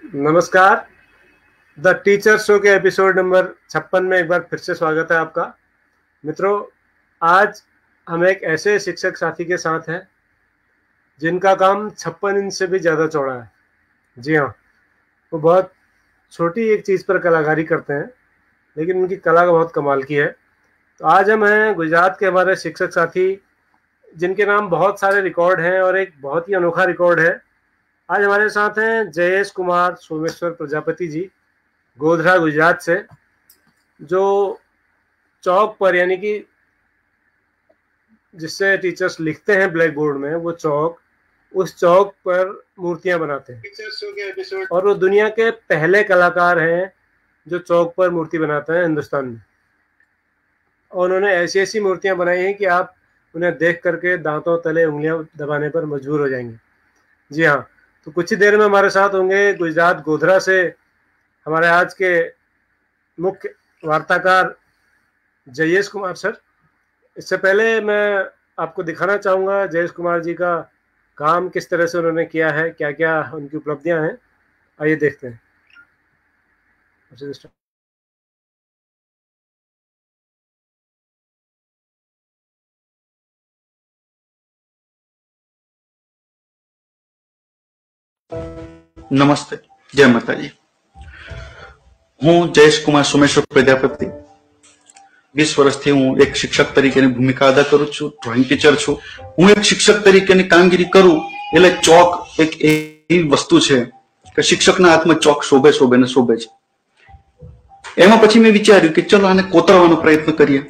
नमस्कार। The teacher show के episode number 56 में एक बार फिर से स्वागत है आपका। मित्रों, आज हम एक ऐसे शिक्षक साथी के साथ हैं जिनका काम 56 इंच से भी ज़्यादा चौड़ा है। जी हाँ, वो बहुत छोटी एक चीज़ पर कलाकारी करते हैं, लेकिन उनकी कला का बहुत कमाल की है। तो आज हम हैं गुजरात के हमारे शिक्षक साथी जिनके नाम बहुत सारे रिकॉर्ड हैं और एक बहुत ही अनोखा रिकॉर्ड है। आज हमारे साथ हैं जयेश कुमार सोमेश्वर प्रजापति जी, गोधरा गुजरात से, जो चौक पर यानी कि जिससे टीचर्स लिखते हैं ब्लैक बोर्ड में, वो चौक, उस चौक पर मूर्तियां बनाते हैं और वो दुनिया के पहले कलाकार हैं जो चौक पर मूर्ति बनाते हैं हिंदुस्तान में। और उन्होंने ऐसी ऐसी मूर्तियां बनाई हैं कि आप उन्हें देख करके दांतों तले उंगलियां दबाने पर मजबूर हो जाएंगे। जी हाँ, तो कुछ ही देर में हमारे साथ होंगे गुजरात गोधरा से हमारे आज के मुख्य वार्ताकार जयेश कुमार सर। इससे पहले मैं आपको दिखाना चाहूँगा जयेश कुमार जी का काम किस तरह से उन्होंने किया है, क्या क्या उनकी उपलब्धियां हैं। आइए देखते हैं। नमस्ते, जय माताजी। હું જયેશ કુમાર સોમેશ્વર પ્રજાપતિ 20 વર્ષથી હું એક શિક્ષક તરીકેની ભૂમિકા અદા કરું છું। ડ્રોઈંગ ટીચર છું। હું એક શિક્ષક તરીકેની કામગીરી કરું એટલે ચોક એક એવી વસ્તુ છે કે શિક્ષકના હાથમાં ચોક શોભે શોભે ને શોભે છે। એમાં પછી મેં વિચાર્યું કે ચલો આને કોતરવાનો પ્રયત્ન કરીએ।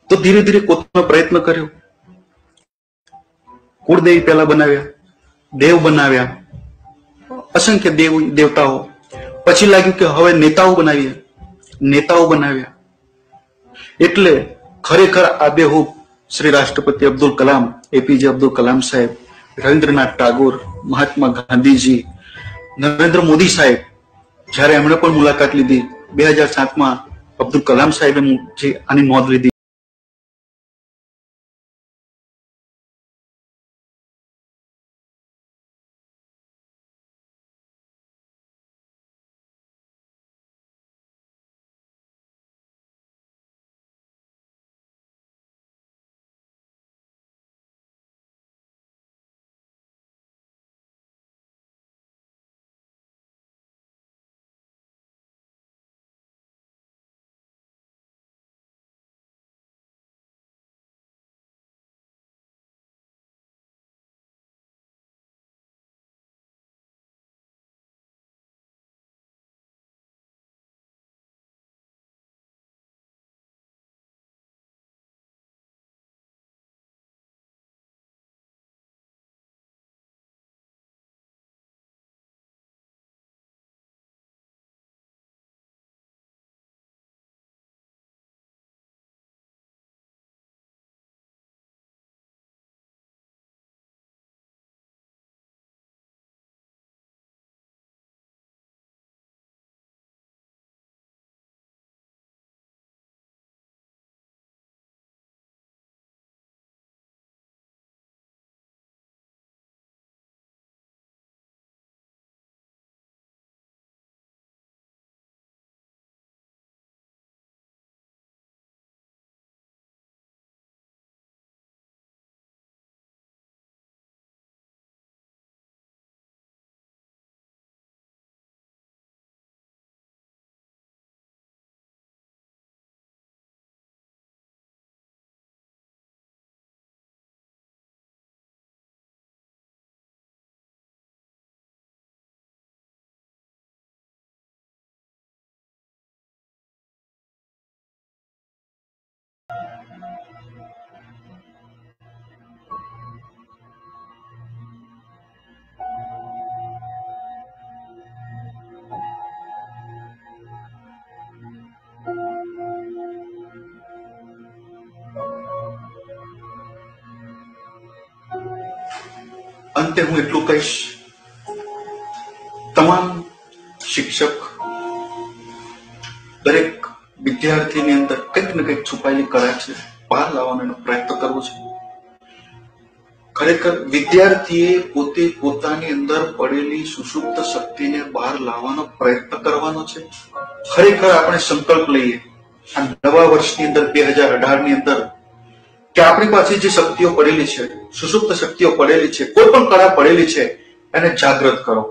તો ધીરે ધીરે કોતરવાનો પ્રયત્ન કર્યો। કુળદેવી પહેલા બનાવ્યા, દેવ બનાવ્યા, असंख्य देवताओं, પછી લાગ્યું કે હવે નેતાઓ બનાવ્યા। એટલે ખરેખર આબેહૂબ શ્રી રાષ્ટ્રપતિ અબ્દુલ કલામ, એપીજે અબ્દુલ કલામ સાહેબ, રવિન્દ્રનાથ ટાગોર, મહાત્મા ગાંધીજી, નરેન્દ્ર મોદી સાહેબ, જ્યારે એમણે પણ મુલાકાત લીધી 2007માં અબ્દુલ કલામ સાહેબે જે આની નોંધ લીધી। અંતે હું એટલું કહીશ, તમામ શિક્ષક દરેક વિદ્યાર્થીની અંદર કંઈક ને કંઈક છુપાયેલી કળા છે, બહાર લાવવાનો પ્રયત્ન કરવો છે। ખરેખર વિદ્યાર્થીએ પોતે પોતાની અંદર પડેલી સુષુપ્ત શક્તિને બહાર લાવવાનો પ્રયત્ન કરવાનો છે. ખરેખર આપણે સંકલ્પ લઈએ આ નવા વર્ષની અંદર 2018 ની અંદર કે આપણી પાસે જે શક્તિઓ પડેલી છે, સુષુપ્ત શક્તિઓ પડેલી છે, કોઈ પણ કળા પડેલી છે, એને જાગૃત કરો.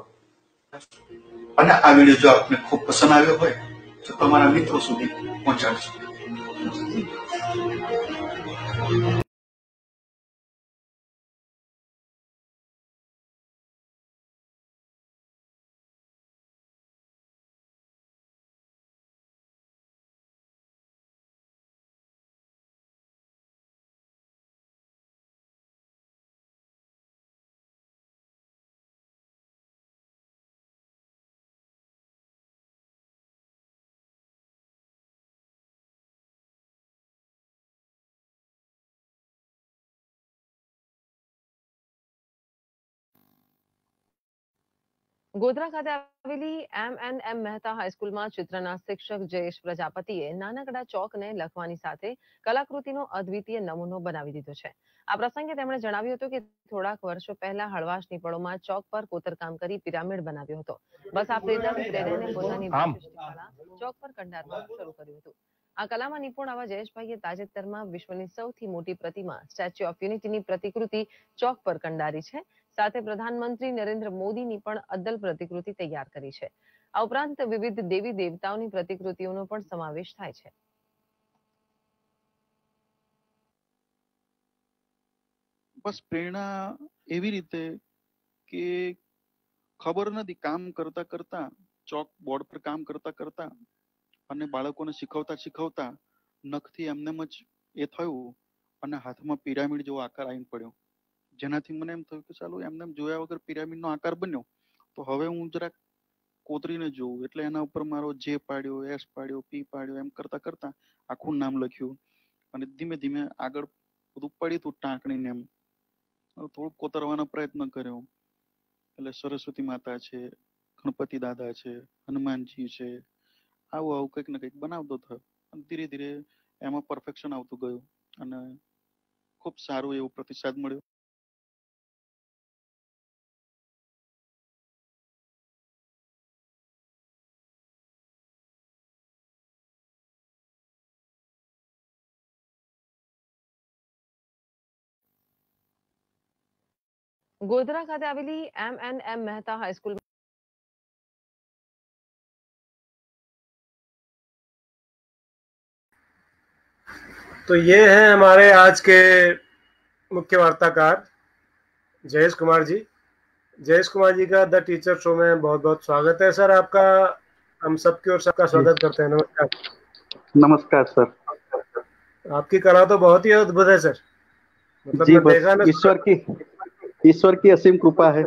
અને આ વિડીયો જો આપને ખૂબ પસંદ આવ્યો હોય તો તમારા મિત્રો સુધી પહોંચાડજો. ગોધરા ખાતે આવેલી MNM મહેતા હાઈસ્કૂલમાં ચિત્રના શિક્ષક જયેશ પ્રજાપતિએ નાનકડા ચોકને લખવાની સાથે કલાકૃતિનો અદ્વિતીય નમૂનો બનાવી દીધો છે. આ પ્રસંગે તેમણે જણાવ્યું હતું કે થોડાક વર્ષો પહેલા હળવાશ નિપળોમાં ચોક પર કોતરકામ કરી પિરામિડ બનાવ્યો હતો. બસ આ પ્રેરણાને પોતાની કલા ચોક પર કંડારવાનું શરૂ કર્યું હતું. આ કલામાં નિપુણ આવા જયેશભાઈએ તાજેતરમાં વિશ્વની સૌથી મોટી પ્રતિમા સ્ટેચ્યુ ઓફ યુનિટીની પ્રતિકૃતિ ચોક પર કંડારી છે. સાથે પ્રધાનમંત્રી નરેન્દ્ર મોદીની પણ અદ્દલ પ્રતિકૃતિ તૈયાર કરી છે. આ ઉપરાંત વિવિધ દેવી દેવતાઓની પ્રતિકૃતિઓનો પણ સમાવેશ થાય છે. બસ પ્રેરણા એવી રીતે કે ખબર નથી, કામ કરતા કરતા ચોક બોર્ડ પર કામ કરતા કરતા અને બાળકોને શીખવતા શીખવતા નખથી એમનેમ જ એ થયું અને હાથમાં પિરામિડ જેવો આકાર આવીને પડ્યો, જેનાથી મને એમ થયું કે ચાલો એમને જોયા વગર પિરામિડનો આકાર બન્યો તો હવે હું જરાક કોતરીને જોઉં. એટલે એના ઉપર મારો જે પાડ્યો, એસ પાડ્યો, પી પાડ્યો, એમ કરતા કરતા આખું નામ લખ્યું અને ધીમે ધીમે આગળ બધું પડી તું ટાંકણીને એમ થોડુંક કોતરવાનો પ્રયત્ન કર્યો. એટલે સરસ્વતી માતા છે, ગણપતિ દાદા છે, હનુમાનજી છે, આવું આવું કંઈક ને કંઈક બનાવતો થયો અને ધીરે ધીરે એમાં પરફેક્શન આવતું ગયું અને ખૂબ સારું એવું પ્રતિસાદ મળ્યો. ગોધરા ખાતે આવેલી MNM મહેતા હાઈસ્કૂલ तो ये है हमारे आज के मुख्य वार्ताकार जयेश कुमार जी. जयेश कुमार जी का द टीचर शो में बहुत बहुत स्वागत है सर. आपका हम सबकी ओर सबका स्वागत करते हैं. नमस्कार. नमस्कार सर. आपकी कला तो बहुत ही अद्भुत है सर. मतलब ईश्वर की असीम कृपा है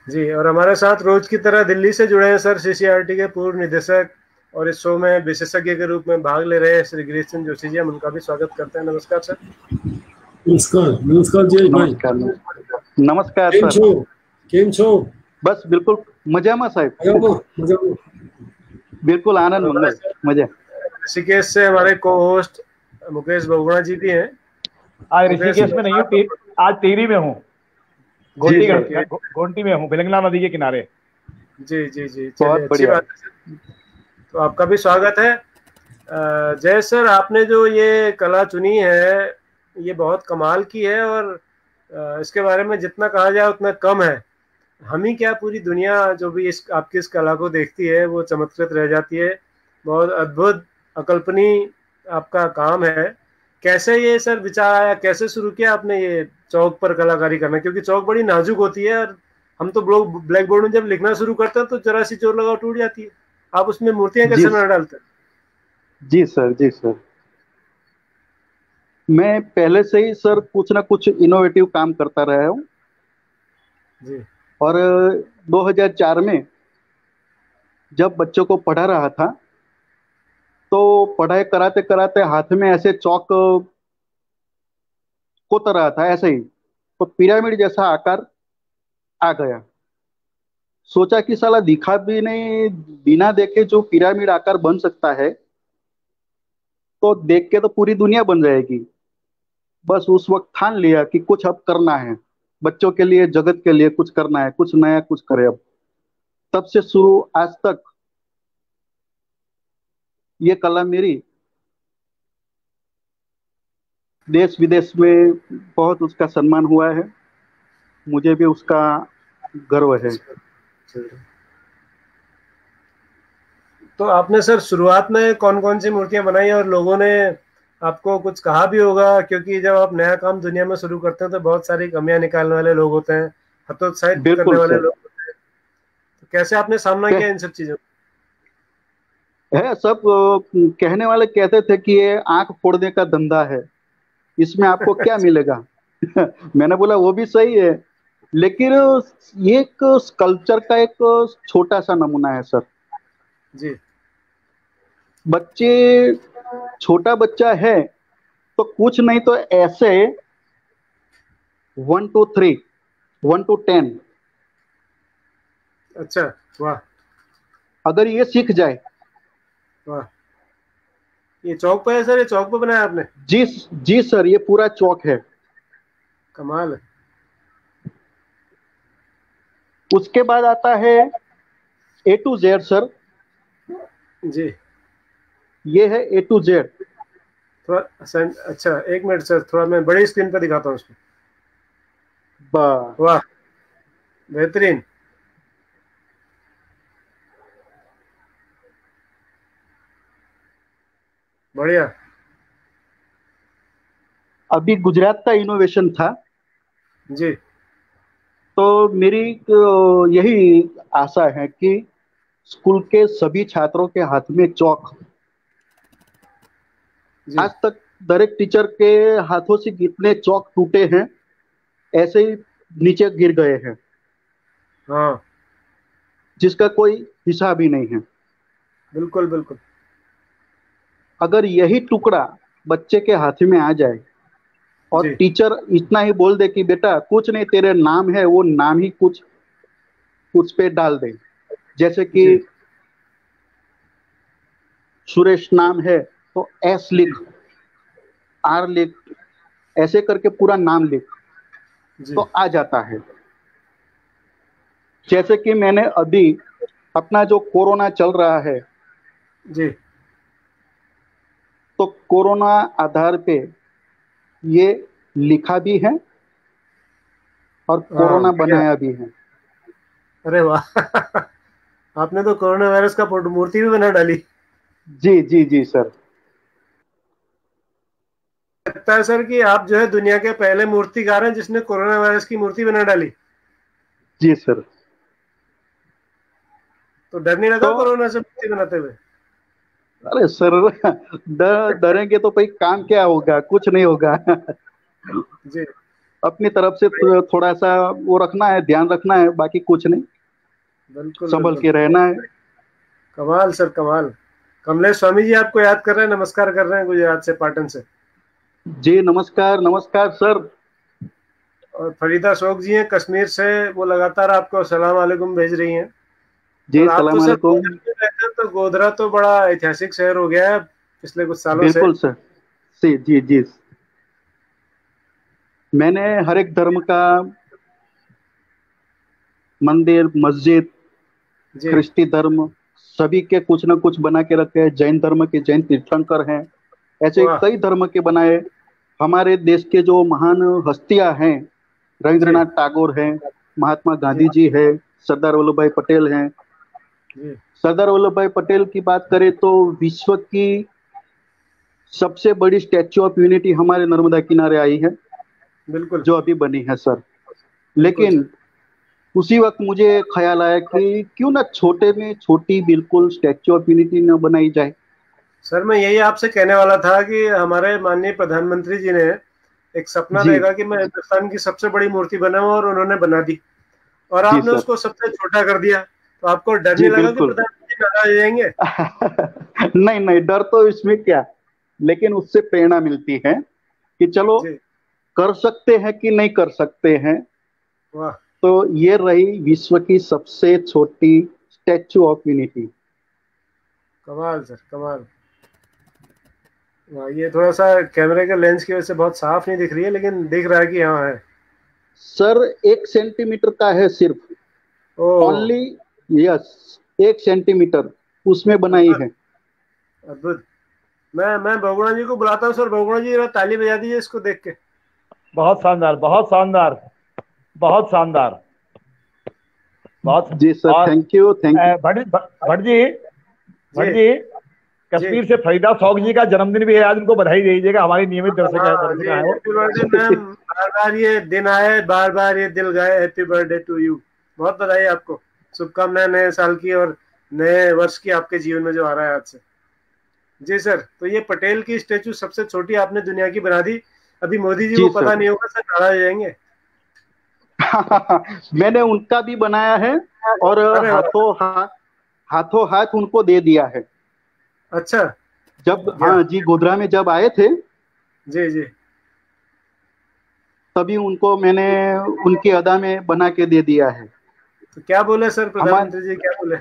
जी. और हमारे साथ रोज की तरह दिल्ली से जुड़े हैं सर CCRT के पूर्व निदेशक और इस शो में विशेषज्ञ के रूप में भाग ले रहे हैं श्री गिरीश चंद्र जोशी जी. हम उनका भी स्वागत करते हैं. नमस्कार सर. नमस्कार जय भाई. नमस्कार सर. केम छो? बस बिल्कुल मजामा साहब. बिल्कुल आनंद मंगल मजा. ऋषिकेश से हमारे को होस्ट मुकेश बहुगुणा जी भी हैं. आज ऋषिकेश में नहीं हूँ, आज टिहरी में हूँ. गोंटी में हूँ, भिलंगला नदी के किनारे. जी जी जी. बहुत अच्छी बात है. तो आपका भी स्वागत है. जय सर, आपने जो ये कला चुनी है ये बहुत कमाल की है और इसके बारे में जितना कहा जाए उतना कम है. हम ही क्या, पूरी दुनिया जो भी आपकी इस कला को देखती है वो चमत्कृत रह जाती है. बहुत अद्भुत अकल्पनीय आपका काम है. कैसे ये सर विचार आया, कैसे शुरू किया आपने ये चौक पर कलाकारी करना? क्योंकि चौक बड़ी नाजुक होती है और हम तो ब्लैक बोर्ड में जब लिखना शुरू करते हैं तो जरा सी जोर लगाओ टूट जाती है. आप उसमें मूर्तियां कैसे बना डालते हैं? जी सर. मैं पहले से ही सर कुछ ना कुछ इनोवेटिव काम करता रहा हूँ जी. और 2004 में जब बच्चों को पढ़ा रहा था तो पढ़ाई कराते कराते हाथ में ऐसे चौक कोतर रहा था ऐसे ही, तो पिरामिड जैसा आकार आ गया. सोचा कि साला दिखा भी नहीं, बिना देखे जो पिरामिड आकार बन सकता है तो देख के तो पूरी दुनिया बन जाएगी. बस उस वक्त ठान लिया कि कुछ अब करना है, बच्चों के लिए, जगत के लिए कुछ करना है, कुछ नया कुछ करे अब। तब से शुरू आज तक ये कला मेरी देश विदेश में बहुत उसका सम्मान हुआ है, मुझे भी उसका गर्व है। तो आपने सर शुरुआत में कौन कौन सी मूर्तियां बनाई और लोगों ने आपको कुछ कहा भी होगा, क्योंकि जब आप नया काम दुनिया में शुरू करते हैं तो बहुत सारी कमियां निकालने वाले लोग होते हैं, हतोत्साहित करने बिल्कुल वाले सर। लोग होते हैं। तो कैसे आपने सामना किया इन सब चीजों है सब कहने वाले कहते थे कि ये आंख फोड़ने का धंधा है, इसमें आपको क्या मिलेगा। मैंने बोला वो भी सही है, लेकिन ये एक स्कल्पचर का एक छोटा सा नमूना है सर। जी बच्चे, छोटा बच्चा है तो कुछ नहीं तो ऐसे 1 to 3, 1 to 10 अच्छा, वाह अगर ये सीख जाए। वाह। ये चौक पे है सर? ये चौक पे बनाया आपने? जी, जी सर, ये पूरा चौक है। कमाल है। उसके बाद आता है A to Z सर। जी ये है A to Z। थोड़ा अच्छा एक मिनट सर, थोड़ा मैं बड़ी स्क्रीन पर दिखाता हूँ उसको। वाह बेहतरीन। बढ़िया। अभी गुजरात का इनोवेशन था, जी तो मेरी यही आशा है कि स्कूल के सभी छात्रों के हाथ में चौक। जी आज तक दरेक टीचर के हाथों से कितने चौक टूटे हैं, ऐसे ही नीचे गिर गए हैं, हाँ जिसका कोई हिसाब ही नहीं है। बिल्कुल बिल्कुल। अगर यही टुकड़ा बच्चे के हाथ में आ जाए और जी टीचर इतना ही बोल दे कि बेटा कुछ नहीं, तेरे नाम है, वो नाम ही कुछ उस पे डाल दे, जैसे कि जी सुरेश नाम है तो एस लिख, आर लिख, ऐसे करके पूरा नाम लिख, जी तो आ जाता है। जैसे कि मैंने अभी अपना जो कोरोना चल रहा है, जी तो कोरोना आधार पे ये लिखा भी है और हाँ कोरोना बढ़िया। बनाया भी है। अरे वाह। आपने तो कोरोना वायरस का मूर्ति भी बना डाली। जी जी जी सर। लगता है सर कि आप जो है दुनिया के पहले मूर्तिकार हैं जिसने कोरोना वायरस की मूर्ति बना डाली। जी सर। तो डर नहीं लगा तो कोरोना से मूर्ति बनाते हुए? अरे सर, डरेंगे तो भाई काम क्या होगा, कुछ नहीं होगा। जी अपनी तरफ से थोड़ा सा वो रखना है, ध्यान रखना है, बाकी कुछ नहीं, बिल्कुल संभल बिल्कुल। के रहना है। कमाल सर कमाल। कमलेश स्वामी जी आपको याद कर रहे हैं, नमस्कार कर रहे हैं गुजरात से, पाटन से। जी नमस्कार, नमस्कार सर। और फरीदा शोक जी हैं कश्मीर से, वो लगातार आपको सलाम वालेकुम भेज रही हैं। जी और आप तो सलाम सर अलैकुम। गोधरा में रहते हैं, तो गोधरा तो बड़ा ऐतिहासिक शहर हो गया है पिछले कुछ सालों से। बिल्कुल सर। जी जी जी। मैंने हर एक धर्म का मंदिर, मस्जिद, जी ख्रिस्ती धर्म, सभी के कुछ न कुछ बना के रखे हैं। जैन धर्म के जैन तीर्थंकर हैं, ऐसे वाह। कई धर्म के बनाए। हमारे देश के जो महान हस्तियां हैं, जी रविंद्रनाथ टैगोर हैं, महात्मा जी गांधी जी है, सरदार वल्लभ भाई पटेल हैं। जी सरदार वल्लभ भाई पटेल की बात करें तो विश्व की सबसे बड़ी स्टैच्यू ऑफ यूनिटी हमारे नर्मदा किनारे आई है, बिल्कुल जो अभी बनी है सर। बिल्कुल लेकिन सर। उसी वक्त मुझे ख्याल आया कि क्यों ना छोटे में छोटी बिल्कुल स्टैच्यू ऑफ यूनिटी न बनाई जाए। सर मैं यही आपसे कहने वाला था कि हमारे माननीय प्रधानमंत्री जी ने एक सपना जी देखा कि मैं हिंदुस्तान की सबसे बड़ी मूर्ति बनाऊं, और उन्होंने बना दी, और जी आपने सर। उसको सबसे छोटा कर दिया। तो आपको डर जी नहीं लगा कि बिल्कुल। प्रधानमंत्री नाराज हो जाएंगे? नहीं नहीं, डर तो इसमें क्या, लेकिन उससे प्रेरणा मिलती है कि चलो जी कर सकते हैं कि नहीं कर सकते हैं। वाह। तो ये रही विश्व की सबसे छोटी स्टैच्यू ऑफ यूनिटी। कमाल सर कमाल। वाह, ये थोड़ा सा कैमरे के लेंस की वजह से बहुत साफ नहीं दिख रही है, लेकिन दिख रहा है कि हाँ है। सर 1 सेंटीमीटर का है सिर्फ, ओ, ओनली, यस, 1 सेंटीमीटर उसमें बनाई है। अद्भुत। मैं बहुगुणा जी को बुलाता हूँ सर। बहुगुणा जी जरा ताली बजा दीजिए इसको देख के। बहुत शानदार, बहुत शानदार, बहुत शानदार, बहुत। जी सर, और thank you, thank you. Bhatt ji, जी भट्ट जी, जी। कश्मीर से फरीदा शौक जी का जन्मदिन भी है आज, उनको बधाई दीजिएगा, हमारी नियमित हाँ जी, दर्शक है वो। Happy birthday ma'am. बार बार ये दिन आए, बार बार ये दिल गाए, हैप्पी बर्थडे टू यू। बहुत बधाई आपको, शुभकामनाएं नए साल की और नए वर्ष की आपके जीवन में जो आ रहा है आज से। जी सर, तो ये पटेल की स्टेचू सबसे छोटी आपने दुनिया की बना दी। अभी मोदी जी जी को पता सर। नहीं होगा सर, नाराज हो जाएंगे। मैंने उनका भी बनाया है, और अरे वाह, हाथों हाथ उनको दे दिया है। अच्छा। जब, क्या? हाँ जी, गोधरा में जब आए थे जी जी। तभी उनको मैंने उनकी अदा में बना के दे दिया है। तो क्या बोले सर हमारे, प्रधानमंत्री जी, क्या बोले?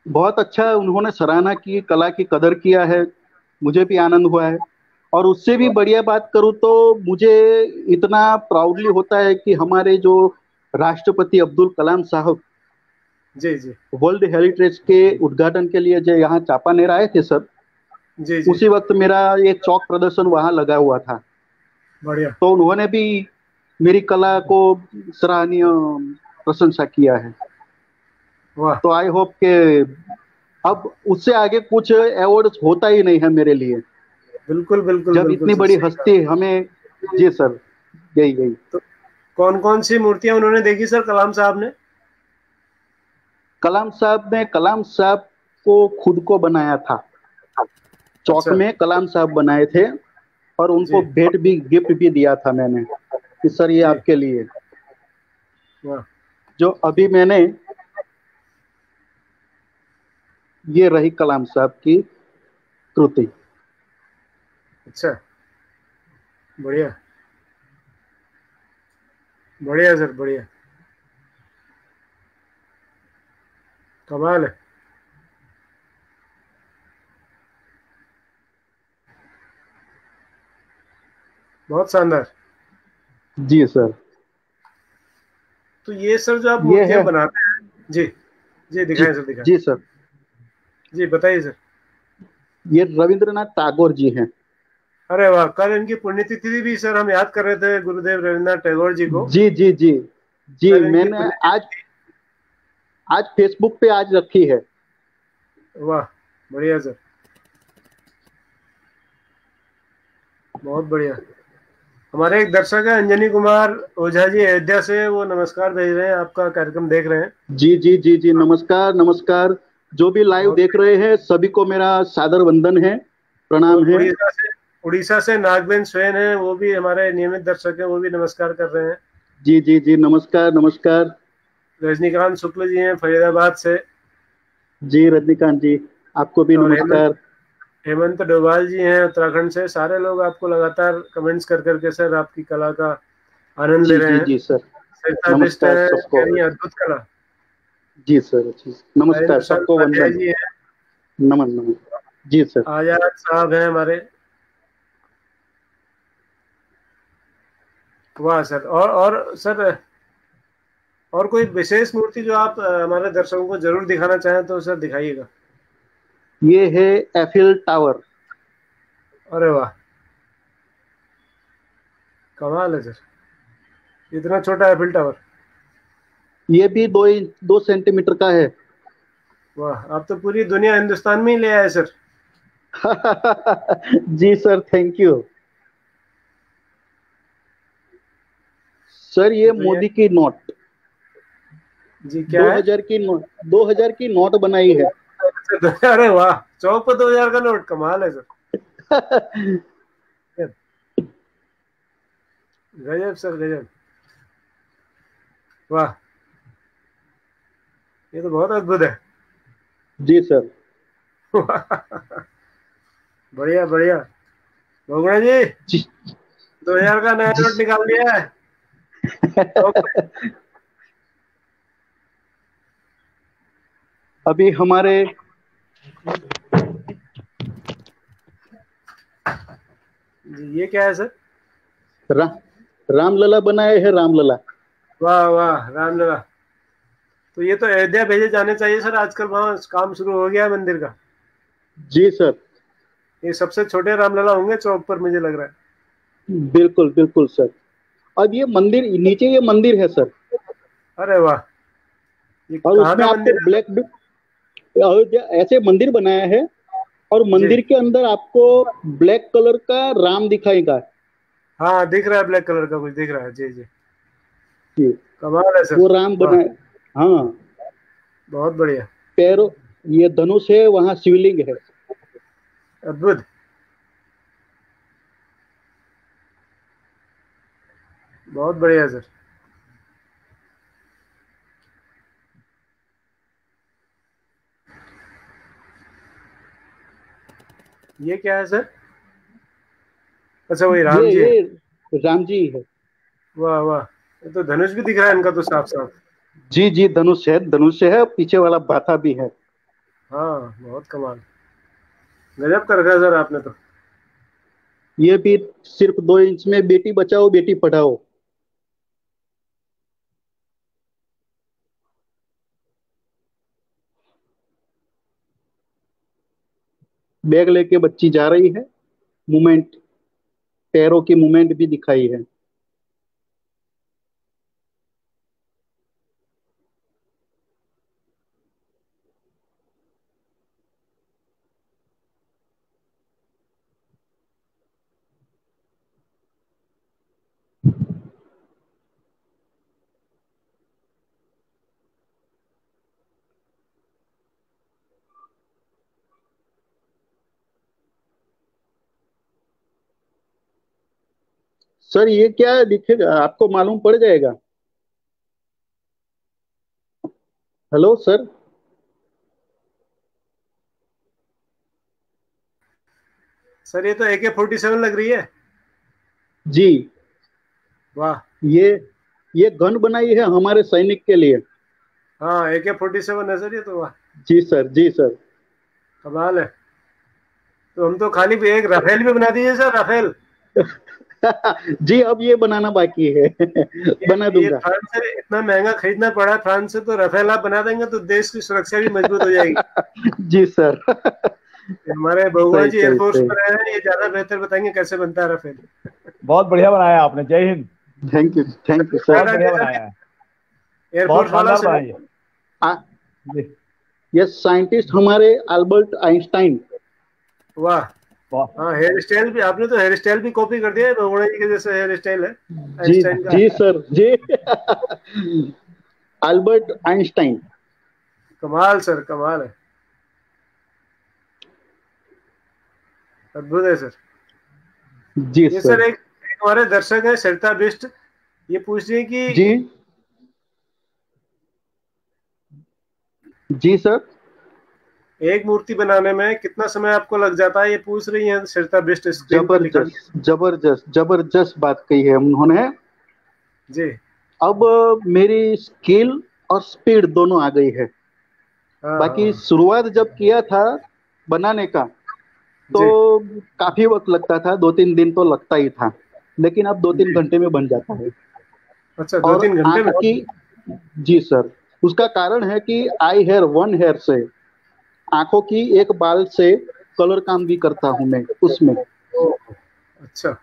बहुत अच्छा उन्होंने सराहना की, कला की कदर किया है, मुझे भी आनंद हुआ है। और उससे भी बढ़िया बात करूँ तो मुझे इतना प्राउडली होता है कि हमारे जो राष्ट्रपति अब्दुल कलाम साहब जी जी वर्ल्ड हेरिटेज के उद्घाटन के लिए जो यहाँ चापानेर आए थे सर, जी जी। उसी वक्त मेरा एक चौक प्रदर्शन वहां लगा हुआ था। बढ़िया। तो उन्होंने भी मेरी कला को सराहनीय प्रशंसा किया है। वाह, तो आई होप के अब उससे आगे कुछ अवार्ड होता ही नहीं है मेरे लिए, बिल्कुल बिल्कुल जब बिल्कुल इतनी सर, बड़ी सही कहा। हस्ती हमें। जी सर, यही यही। तो कौन कौन सी मूर्तियां उन्होंने देखी सर कलाम साहब ने? कलाम साहब ने, कलाम साहब को खुद को बनाया था, चौक अच्छा। में कलाम साहब बनाए थे, और उनको जी भेंट भी, गिफ्ट भी दिया था मैंने कि सर ये जी। आपके लिए। वाह। जो अभी मैंने, ये रही कलाम साहब की कृति। अच्छा, बढ़िया बढ़िया सर, बढ़िया, कमाल है। बहुत शानदार। जी सर। तो ये सर जो आप ये है, मूर्तियां बनाते हैं, जी जी, जी, दिखाएं सर, दिखाएं। जी सर, जी बताइए सर। ये रविंद्रनाथ टैगोर जी हैं। अरे वाह, कल इनकी पुण्यतिथि भी सर हम याद कर रहे थे, गुरुदेव रविन्द्रनाथ टैगोर जी को। जी जी जी। जी कल इनकी मैंने आज, पुण्यतिथि। आज फेसबुक पे आज रखी है। वाह, बढ़िया सर, बहुत बढ़िया। हमारे एक दर्शक है अंजनी कुमार ओझा जी, अयोध्या से, वो नमस्कार भेज रहे हैं, आपका कार्यक्रम देख रहे हैं। जी जी जी जी, नमस्कार नमस्कार। जो भी लाइव बहुत। देख रहे हैं सभी को मेरा सादर वंदन है, और प्रणाम है। उड़ीसा से नागबेन सोयन है, वो भी हमारे नियमित दर्शक हैं, वो भी नमस्कार कर रहे हैं। जी जी जी, नमस्कार नमस्कार। रजनीकांत शुक्ल जी हैं फरीदाबाद से। जी रजनीकांत जी, आपको भी और नमस्कार। हेमंत डोभाल जी हैं उत्तराखंड से। सारे लोग आपको लगातार कमेंट्स कर करके सर आपकी कला का आनंद ले जी रहे जी हैं। जी सर, सैतालिस्ट नमस्कार हैं, सबको। कह रही हैं अद्भुत कला। जी सर, जी नमस्कार राजेंद्र प्रसाद सबको, उपाध्याय वंदन, जी हैं। नमन नमन। जी सर। आजाद साहब हैं हमारे। वाह सर। और सर, और कोई विशेष मूर्ति जो आप हमारे दर्शकों को जरूर दिखाना चाहें तो सर दिखाइएगा। ये है एफिल टावर। अरे वाह, कमाल है सर, इतना छोटा एफिल टावर। ये भी 2 सेंटीमीटर का है। वाह, आप तो पूरी दुनिया हिंदुस्तान में ही ले आए सर। जी सर, थैंक यू सर। ये तो ये, मोदी की नोट, जी क्या है? 2000 की नोट, 2000 की नोट बनाई है। अरे वाह, चौक पर 2000 का नोट, कमाल है सर। गजब सर, गजब। वाह, ये तो बहुत अद्भुत है। जी सर। बढ़िया बढ़िया। भोगड़ा जी, जी, 2000 का नया जी। नोट निकाल लिया है। अभी हमारे जी, ये क्या है सर? रा, रामलला बनाए है, रामलला। वाह वाह, रामलला। तो ये तो अयोध्या भेजे जाने चाहिए सर, आजकल वहाँ काम शुरू हो गया है मंदिर का। जी सर, ये सबसे छोटे रामलला होंगे चौक पर, मुझे लग रहा है। बिल्कुल बिल्कुल सर। अब ये मंदिर, नीचे ये मंदिर है सर, अरे वाह, ये और कहाँ उसमें का आपको मंदिर है? ब्लैक, अयोध्या ऐसे मंदिर बनाया है, और जी, मंदिर के अंदर आपको ब्लैक कलर का राम दिखाएगा। हाँ दिख रहा है, ब्लैक कलर का कुछ दिख रहा है। जी जी, जी, कमाल है सर। वो राम वाह, बनाए। हाँ, बहुत बढ़िया, पैरों, ये धनुष है, वहां शिवलिंग है। अद्भुत, बहुत बढ़िया सर। ये क्या है सर? अच्छा, वही राम जी है। ये राम जी है। वाह वाह, ये तो धनुष भी दिख रहा है इनका तो साफ साफ। जी जी, धनुष है, पीछे वाला बाथा भी है। हाँ, बहुत कमाल, गजब कर रखा है सर आपने तो। ये भी सिर्फ 2 इंच में, बेटी बचाओ बेटी पढ़ाओ। बैग लेके बच्ची जा रही है, मूवमेंट, पैरों की मूवमेंट भी दिखाई है। सर ये क्या दिखेगा, आपको मालूम पड़ जाएगा। Hello sir. सर ये तो AK-47 लग रही है। जी, वाह, ये ये गन बनाई है हमारे सैनिक के लिए। हाँ AK-47 है सर ये तो। वाह, जी सर, जी सर। कमाल है। तो हम तो खाली एक राफेल भी बना दीजिए सर, राफेल। जी, अब ये बनाना बाकी है। बना ये दूंगा। फ्रांस से इतना महंगा खरीदना पड़ा फ्रांस से, तो राफेल आप बना देंगे तो देश की सुरक्षा भी मजबूत हो जाएगी। जी सर। हमारे बहुआ सही जी सही एयरफोर्स सही। में रहे हैं, ये ज्यादा बेहतर बताएंगे कैसे बनता है राफेल। बहुत बढ़िया बनाया आपने, जय हिंद। थैंक यू बहुत सर। बढ़िया बनाया है, बहुत एयरफोर्स वाला शानदार से। बनाई है जी। ये साइंटिस्ट हमारे अल्बर्ट आइंस्टाइन। वाह, बहुत हाँ हेयर स्टाइल भी आपने तो हेयर स्टाइल भी कॉपी कर दिया है, बहुगुणा जी के जैसे हेयर स्टाइल है जी आइंस्टाइन का। जी सर, जी। Albert Einstein. कमाल सर, कमाल है, अद्भुत है सर। जी ये सर सर। एक हमारे दर्शक हैं सरिता बिष्ट, ये पूछ रही है जी कि जी सर। एक मूर्ति बनाने में कितना समय आपको लग जाता है, ये पूछ रही है सरिता बिष्ट, स्क्रीन पर लिखा। जबरदस्त जबरदस्त जबरदस्त बात कही है उन्होंने। जी, अब मेरी स्किल और स्पीड दोनों आ गई है। हाँ बाकी हाँ, शुरुआत जब किया था बनाने का, तो जी, काफी वक्त लगता था, 2-3 दिन तो लगता ही था, लेकिन अब 2-3 घंटे में बन जाता है। अच्छा, दो और तीन घंटे आंख में? की, जी सर, उसका कारण है कि आई हेयर वन हेयर से, आंखों की एक बाल से कलर काम भी करता हूं मैं उसमें। ओह, अच्छा,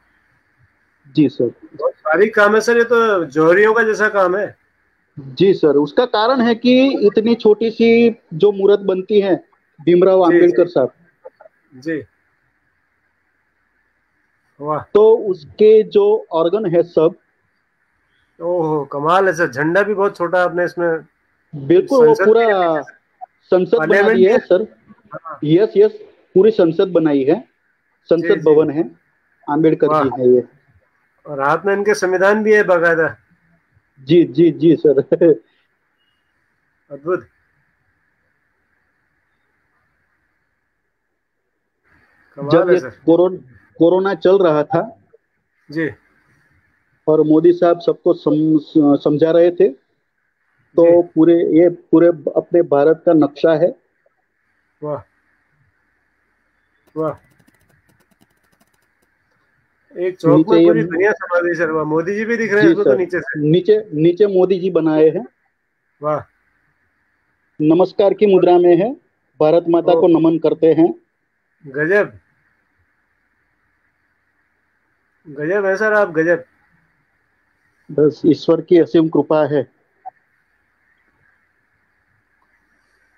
जी सर। बहुत बारीक काम है सर, ये तो जौहरियों का जैसा काम है। जी सर, उसका कारण है कि इतनी छोटी सी जो मूर्त बनती है, भीमराव जी जी अंबेडकर साहब, जी, वाह, तो उसके जो ऑर्गन है सब, ओहो कमाल है सर, झंडा भी बहुत छोटा आपने इसमें, बिल्कुल वो संसद पूरा भी है पीछे से, संसद बना दी पार्लियामेंट भी है है। सर। हाँ, यस यस, पूरी संसद बनाई है, जी संसद जी, भवन है, आम्बेडकर वाह, जी है ये। और हाथ में इनके संविधान भी है बाकायदा। जी जी जी सर। अद्भुत, जब कमाल है ये सर। कोरोना चल रहा था, जी और मोदी साहब सबको समझा रहे थे, तो जी, पूरे अपने भारत का नक्शा है। वाह वाह, एक चौक नीचे में ये पूरी दुनिया समा गई सर। वाह, मोदी जी भी दिख रहे हैं जी इसमें तो सर, नीचे से। नीचे नीचे मोदी जी बनाए हैं, वाह। नमस्कार की मुद्रा में है, भारत माता ओ को नमन करते हैं। गजब, गजब है सर आप, गजब। बस ईश्वर की असीम कृपा है।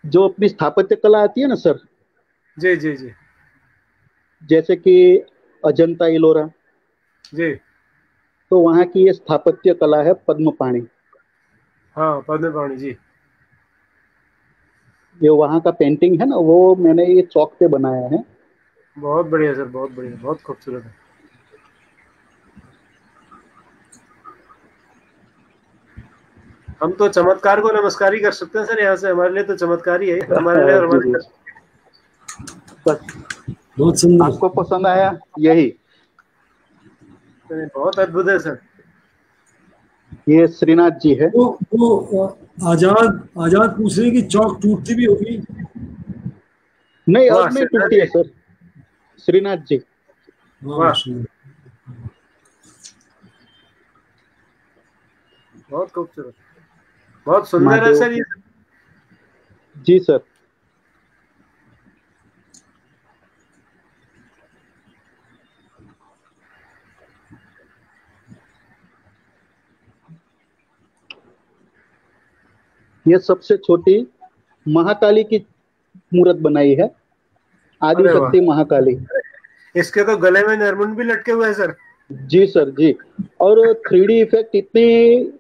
जो अपनी स्थापत्य कला आती है ना सर, जी जी जी जैसे कि अजंता इलोरा, जी। तो वहाँ की ये स्थापत्य कला है पद्म पाणी। हाँ, पद्म पाणी जी। ये वहाँ का पेंटिंग है ना, वो मैंने ये चौक पे बनाया है। बहुत बढ़िया सर, बहुत बढ़िया, बहुत खूबसूरत है। हम तो चमत्कार को नमस्कार ही कर सकते हैं सर, यहाँ से। हमारे लिए तो चमत्कार ही है हमारे लिए और जी जी, हमारे। बस बहुत सुंदर। आपको पसंद आया यही। बहुत अद्भुत है सर। ये श्रीनाथ जी है। वो आजाद आजाद पूछ रहे हैं कि चौक टूटती भी होगी। नहीं, वाह अब नहीं श्रीनाथ टूटती है जी, सर, श्रीनाथ जी। हाँ वाह, सुंदर। बहुत खूबसूरत, बहुत सुंदर है महादेव सर ये। जी सर। ये सबसे छोटी महाकाली की मूर्त बनाई है, आदि अरे वाह, शक्ति महाकाली। इसके तो गले में नरमुंड भी लटके हुए हैं सर। जी सर जी। और 3D इफेक्ट इतनी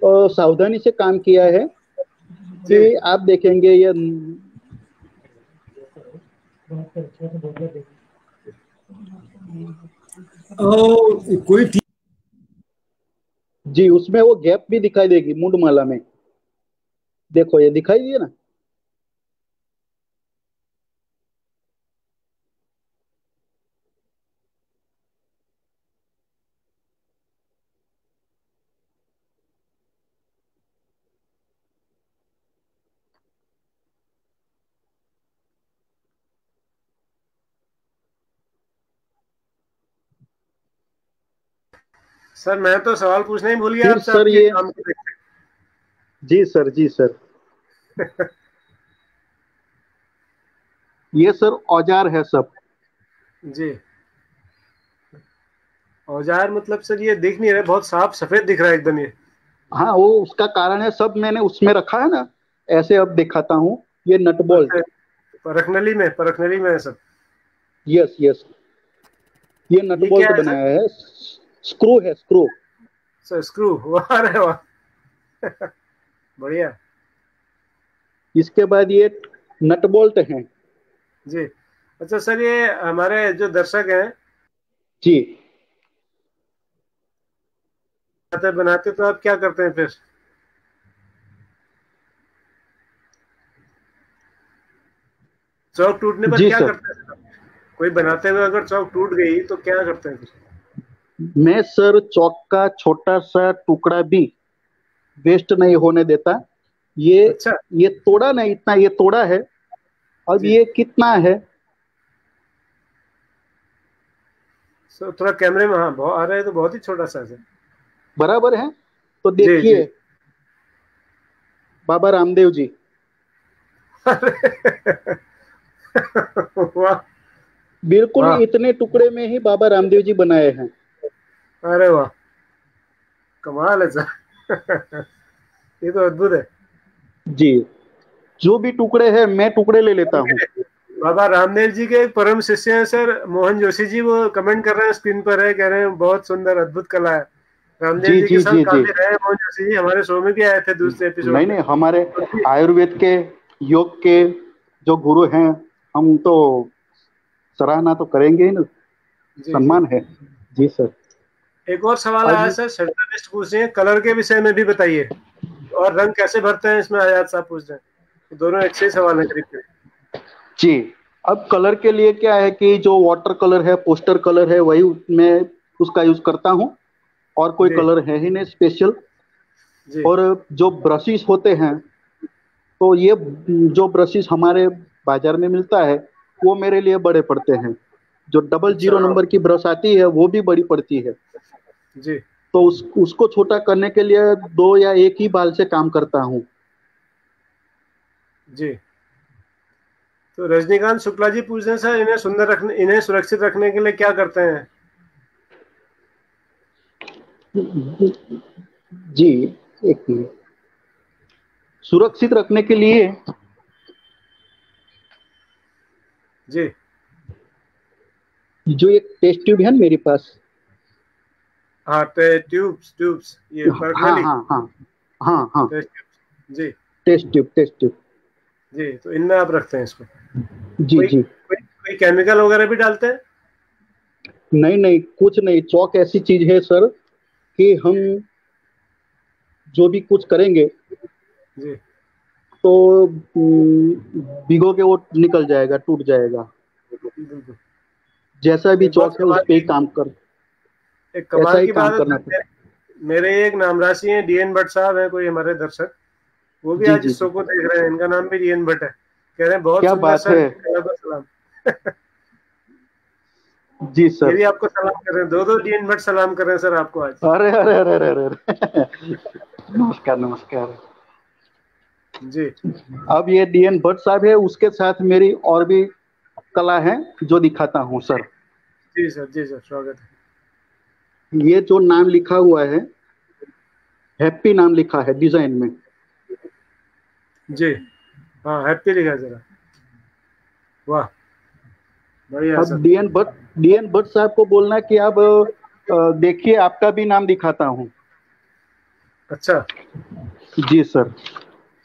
सावधानी से काम किया है जी। कि आप देखेंगे ये कोई जी, उसमें वो गैप भी दिखाई देगी मुंडमाला में। देखो ये दिखाई दिए ना। सर मैं तो सवाल पूछना ही भूल गया फिर आपसे, सर आपके ये काम को देख जी सर, जी सर। के। ये ये सर औजार है सब। जी, औजार मतलब सर ये दिख नहीं रहा, बहुत साफ सफेद दिख रहा है एकदम ये। हाँ, वो उसका कारण है, सब मैंने उसमें रखा है ना। ऐसे अब दिखाता हूँ, ये नट बोल्ट। अच्छा, परखनली में है सब। यस यस, ये नट ये क्या बोल्ट है सर? बनाया है, स्क्रू है, स्क्रू। सर स्क्रू, वाह, अरे वाह। बढ़िया। इसके बाद ये नट बोल्ट है। जी। अच्छा सर, ये हमारे जो दर्शक हैं जी, बनाते तो आप क्या करते हैं फिर? चौक टूटने पर जी क्या सर। करते हैं? कोई बनाते हुए अगर चौक टूट गई तो क्या करते हैं फिर? मैं सर चौक का छोटा सा टुकड़ा भी वेस्ट नहीं होने देता। ये अच्छा। ये तोड़ा नहीं, इतना ये तोड़ा है। अब जी। ये कितना है? सो थोड़ा कैमरे में, हाँ, बहुत आ रहे हैं तो बहुत ही छोटा सा है। बराबर है? तो जी जी। देखिए, बाबा रामदेव जी। वाह। बिल्कुल वाह, इतने टुकड़े में ही बाबा रामदेव जी बनाए हैं। अरे वाह, कमाल है सर। ये तो अद्भुत है। जी, जो भी टुकड़े हैं मैं टुकड़े ले लेता हूँ। बाबा रामदेव जी के एक परम शिष्य हैं सर, मोहन जोशी जी। वो कमेंट कर रहे हैं, स्क्रीन पर है, कह रहे हैं बहुत सुंदर अद्भुत कला है। रामदेव जी जी के जी साथ जी जी। काफी रहे हैं मोहन जोशी जी, हमारे शो में भी आए थे दूसरे एपिसोड नहीं में। नहीं, हमारे तो जी आयुर्वेद के, योग के जो गुरु हैं, हम तो सराहना तो करेंगे ही ना, जी जी। सम्मान है। जी सर। एक और सवाल अब आया सर, श्रद्धा बिष्ट पूछ रहे हैं, कलर के विषय में भी बताइए, और रंग कैसे भरते हैं इसमें आजाद साहब पूछ रहे हैं। तो दोनों एक से ही सवाल है करीब करीब। जी, अब कलर के लिए क्या है कि जो वाटर कलर है, पोस्टर कलर है, वही मैं उसका यूज करता हूँ, और कोई जी कलर है ही नहीं स्पेशल। जी। और जो ब्रशेस होते हैं, तो ये जो ब्रशेस हमारे बाजार में मिलता है, वो मेरे लिए बड़े पड़ते हैं। जो डबल जीरो नंबर की ब्रश आती है वो भी बड़ी पड़ती है जी तो उसको छोटा करने के लिए 2 या 1 ही बाल से काम करता हूँ। जी। तो रजनीकांत शुक्ला जी पूछ रहे हैं सर, इन्हें सुरक्षित रखने के लिए क्या करते हैं? जी एक मिनट। सुरक्षित रखने के लिए जी जो एक टेस्ट ट्यूब है ना मेरे पास। हाँ ट्यूब्स ये हाँ बर्कनली। हाँ हाँ हाँ हाँ जी टेस्ट ट्यूब जी। तो इनमें आप रखते हैं इसको? जी जी। कोई केमिकल वगैरह भी डालते हैं? नहीं कुछ नहीं। चौक ऐसी चीज है सर कि हम जो भी कुछ करेंगे जी तो भिगो के वो निकल जाएगा, टूट जाएगा। बिल्कुल। जैसा भी एक बात चौक है उस पे ही काम कर, एक ऐसा कमाल ही की काम बात करना है, पड़ता। मेरे एक नामराशी हैं डीएन भट्ट साहब हैं, कोई हमारे दर्शक, वो भी जी आज जी इस शो जी। को देख रहे हैं। इनका नाम भी डीएन भट्ट है। कह रहे हैं बहुत क्या सुंदर बात सर, है। कला को सलाम। जी ये सर। भी आपको सलाम कर रहे हैं, दो डीएन भट्ट सलाम कर रहे हैं सर आपको आज। अरे अरे अरे अरे अरे नमस्कार नमस्कार। जी अब ये डीएन भट्ट साहब है, उसके साथ मेरी और भी कला है जो दिखाता हूँ सर। जी सर स्वागत है। ये जो नाम लिखा हुआ है, हैप्पी नाम लिखा है डिजाइन में। जी हाँ हैप्पी लिखा है जरा, वाह बढ़िया अब सर। डीएन भट्ट साहब को बोलना है कि आप देखिए आपका भी नाम दिखाता हूँ। अच्छा जी सर।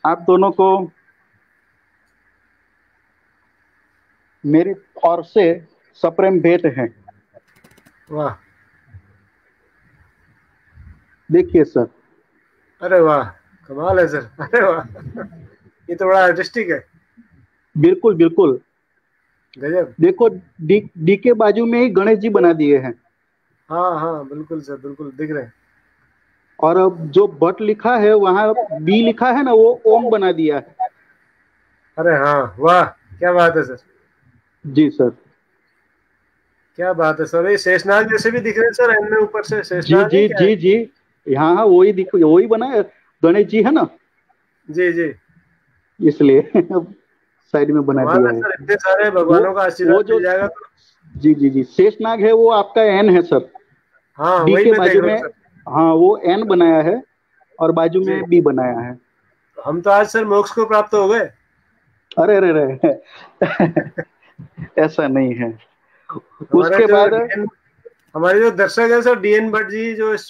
आप दोनों को मेरी ओर से सप्रेम भेंट है। वाह देखिए सर। अरे वाह कमाल है सर, अरे वाह ये तो बड़ा आर्टिस्टिक है। बिल्कुल बिल्कुल। गजब। देखो डी के बाजू में ही गणेश जी बना दिए हैं। हाँ बिल्कुल सर, बिल्कुल दिख रहे हैं। और अब जो भट्ट लिखा है वहां बी लिखा है ना, वो ओम बना दिया है। अरे हाँ वाह क्या बात है सर, जी सर। क्या बात है सर। ये शेषनाग जैसे भी दिख रहे हैं सर, इनमें ऊपर से जी शेषनाग है जी क्या है? जी जी। हाँ वही दिखो, वही बना है, गणेश जी है ना, जी इसलिए साइड में बना कमाल दिया है है। सर, इतने सारे भगवानों का वो आशीर्वाद जो मिल जाएगा तो। जी शेषनाग है वो आपका एन है सर। हाँ डी वही के मैं देख बाजू रहा में, हूँ सर। हाँ वो एन बनाया है और बाजू जी में बी बनाया है। हम तो आज सर मोक्ष को प्राप्त हो गए। अरे अरे अरे ऐसा नहीं है। हमारे उसके जो बाद हमारे जो दर्शक है सर, डीएन भट्ट जी जो इस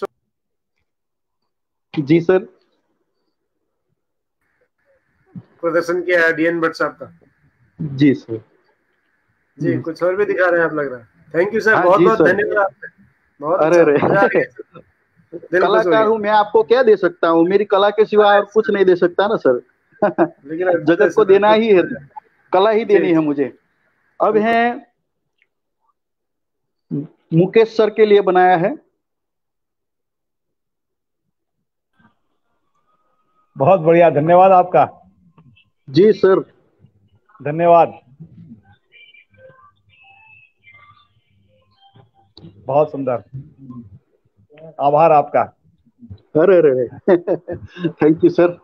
जी सर। प्रदर्शन किया है डीएन भट्ट साहब का। जी सर। जी कुछ और भी दिखा रहे हैं आप लग रहा है। थैंक यू सर, हाँ बहुत जी बहुत सर। धन्यवाद आपका। बहुत अरे अच्छा, मजा आ अरे गया सर। दिल खुश हो कलाकार गया। हूँ मैं, आपको क्या दे सकता हूँ, मेरी कला के सिवा और कुछ नहीं दे सकता ना सर। लेकिन अद्भुत है जगत को सर, देना अद्भुत। ही है, कला ही देनी जी है मुझे। अब बिल्कुल। है मुकेश सर के लिए बनाया है। बहुत बढ़िया, धन्यवाद आपका। जी सर। धन्यवाद, बहुत सुंदर, आभार आपका। अरे अरे थैंक यू सर।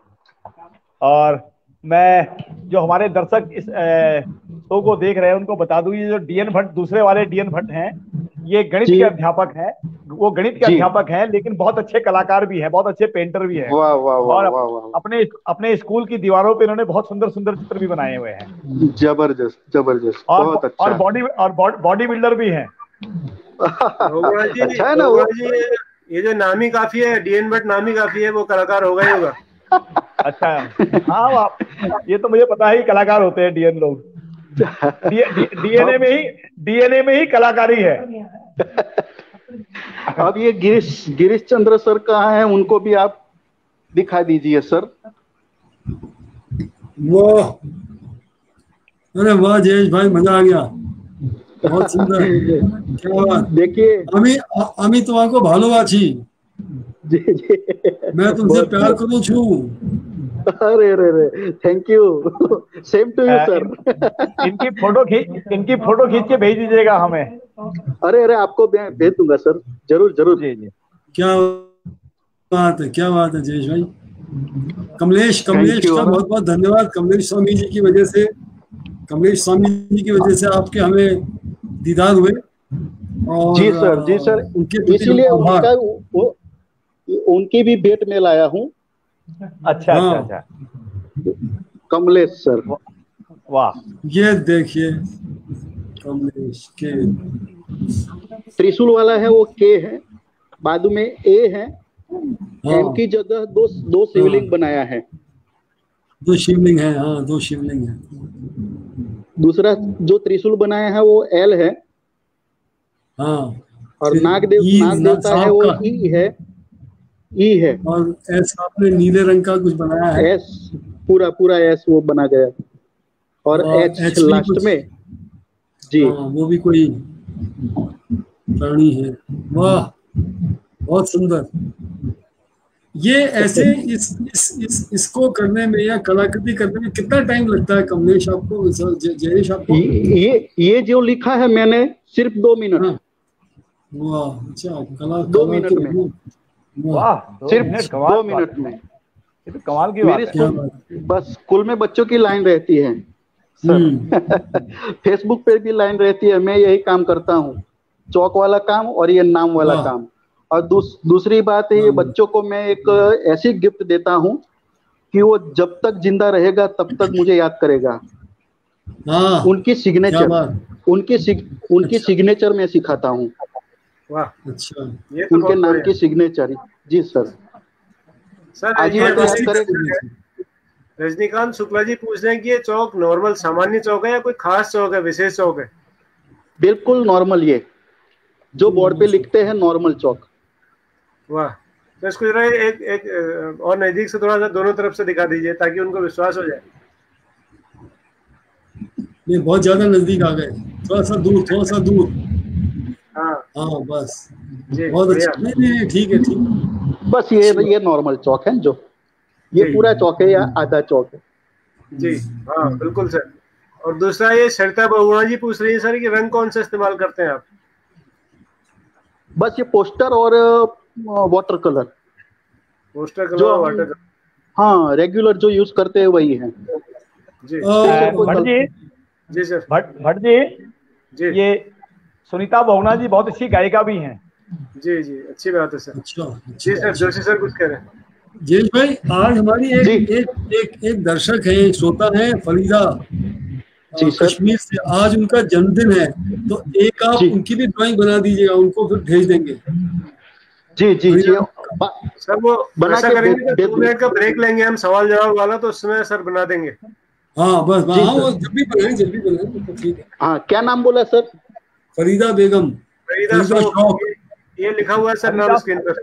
और मैं जो हमारे दर्शक इस शो को देख रहे हैं उनको बता दूं, ये जो डीएन भट्ट, दूसरे वाले डीएन भट्ट हैं, ये गणित जी के अध्यापक हैं। वो गणित के जी। अध्यापक हैं, लेकिन बहुत अच्छे कलाकार भी हैं, बहुत अच्छे पेंटर भी हैं। वाह वाह वाह और वाह वाह। अपने अपने स्कूल की दीवारों पे इन्होंने बहुत सुंदर सुंदर चित्र भी बनाए हुए हैं। जबरदस्त जबरदस्त, और बहुत अच्छा। बॉडी बिल्डर भी हैं। अच्छा है ना वो। रघुवर जी ये जो नामी काफी है, डीएन भट्ट नामी काफी है, वो कलाकार होगा ही होगा। अच्छा, हाँ आप, ये तो मुझे पता है, कलाकार होते हैं डीएन लोग। डीएनए में ही कलाकारी है। अब ये गिरीश चंद्र सर कहाँ हैं, उनको भी आप दिखा दीजिए सर। वो अरे वाह जयेश भाई, मजा आ गया, बहुत सुंदर, क्या बात। देखिए আমি তোমাকে ভালোবাসি, जी जी। मैं तुमसे प्यार करूं छू। अरे अरे अरे thank you, same to you sir. इनकी फोटो खींच के भेज दीजिएगा हमें। अरे अरे आपको भेज दूंगा सर, जरूर जरूर। जी जी क्या बात है, क्या बात है जयेश भाई। कमलेश का बहुत बहुत धन्यवाद। कमलेश स्वामी जी की वजह से, कमलेश स्वामी जी की वजह से आपके हमें दीदार हुए। और जी सर उनके इसीलिए उनका उनकी भी भेंट में लाया हूँ। अच्छा अच्छा अच्छा, कमलेश सर, वाह। ये देखिए कमलेश के त्रिशूल वाला है वो के है, बाद में ए है, एम की जगह दो शिवलिंग बनाया है। 2 शिवलिंग है, हाँ 2 शिवलिंग है। दूसरा जो त्रिशूल बनाया है वो एल है, हाँ। और नाग देवता है वो ई है, और एस आपने नीले रंग का कुछ बनाया है। एस पूरा एस वो बना गया, और एच लास्ट में। जी हाँ, वो भी कोई प्राणी है। वाह बहुत सुंदर। ये ऐसे इसको करने में या कलाकृति करने में कितना टाइम लगता है कमलेश आपको, जयेश आपको? ये जो लिखा है मैंने सिर्फ 2 मिनट। हाँ। वाह, अच्छा 2 मिनट में, वाह, सिर्फ 2 मिनट में। ये तो कमाल की मेरे बात है। बस स्कूल में बच्चों की लाइन रहती है सर, फेसबुक पे भी लाइन रहती है। मैं यही काम करता हूँ, चौक वाला काम और ये नाम वाला काम। और दूसरी बात है, ये बच्चों को मैं एक ऐसी गिफ्ट देता हूँ कि वो जब तक जिंदा रहेगा तब तक मुझे याद करेगा। उनकी सिग्नेचर मैं सिखाता हूँ। वाह, अच्छा, उनके नाम की सिग्नेचर। जी सर। रजनीकांत शुक्ला जी पूछ रहे हैं कि ये चौक नॉर्मल सामान्य चौक है या कोई खास चौक है, विशेष चौक है? बिल्कुल नॉर्मल, ये जो बोर्ड पे लिखते हैं नॉर्मल चौक। वाह, तो इसको जरा एक और नजदीक से थोड़ा सा दोनों तरफ से दिखा दीजिए ताकि उनको विश्वास हो जाए। ये बहुत ज्यादा नजदीक आ गए, थोड़ा सा दूर। हाँ बस, बहुत अच्छा। नहीं ठीक है। बस ये नॉर्मल चौक है, जो ये पूरा चौक है या आधा चौक है। जी हाँ बिल्कुल सर। और दूसरा ये सरिता बहुगुणा जी पूछ रही है सर कि रंग कौन सा इस्तेमाल करते हैं आप? बस ये पोस्टर और वाटर कलर। पोस्टर कलर और वाटर कलर, हाँ रेगुलर जो यूज करते हैं वही है। जी जी सर। भट्ट जी, ये सुनीता बहुगुणा जी बहुत अच्छी गायिका भी हैं। जी अच्छी बात है सर। जी सर, जोशी सर कुछ कह रहे हैं। जयेश भाई, आज हमारी एक दर्शक है, श्रोता है, फरीदा कश्मीर से। आज उनका जन्मदिन है, तो एक आप उनकी भी ड्राइंग बना दीजिएगा, उनको फिर भेज देंगे। जी सर वो ऐसा करेंगे, 2 मिनट का ब्रेक लेंगे हम सवाल जवाब वाला, तो उसमें सर बना देंगे। हाँ बस, हाँ वो जब भी बनाए तो ठीक है। हाँ, क्या नाम बोला सर? फरीदा बेगम। फरीदा शौक, ये लिखा हुआ है सर नाम स्क्रीन पर,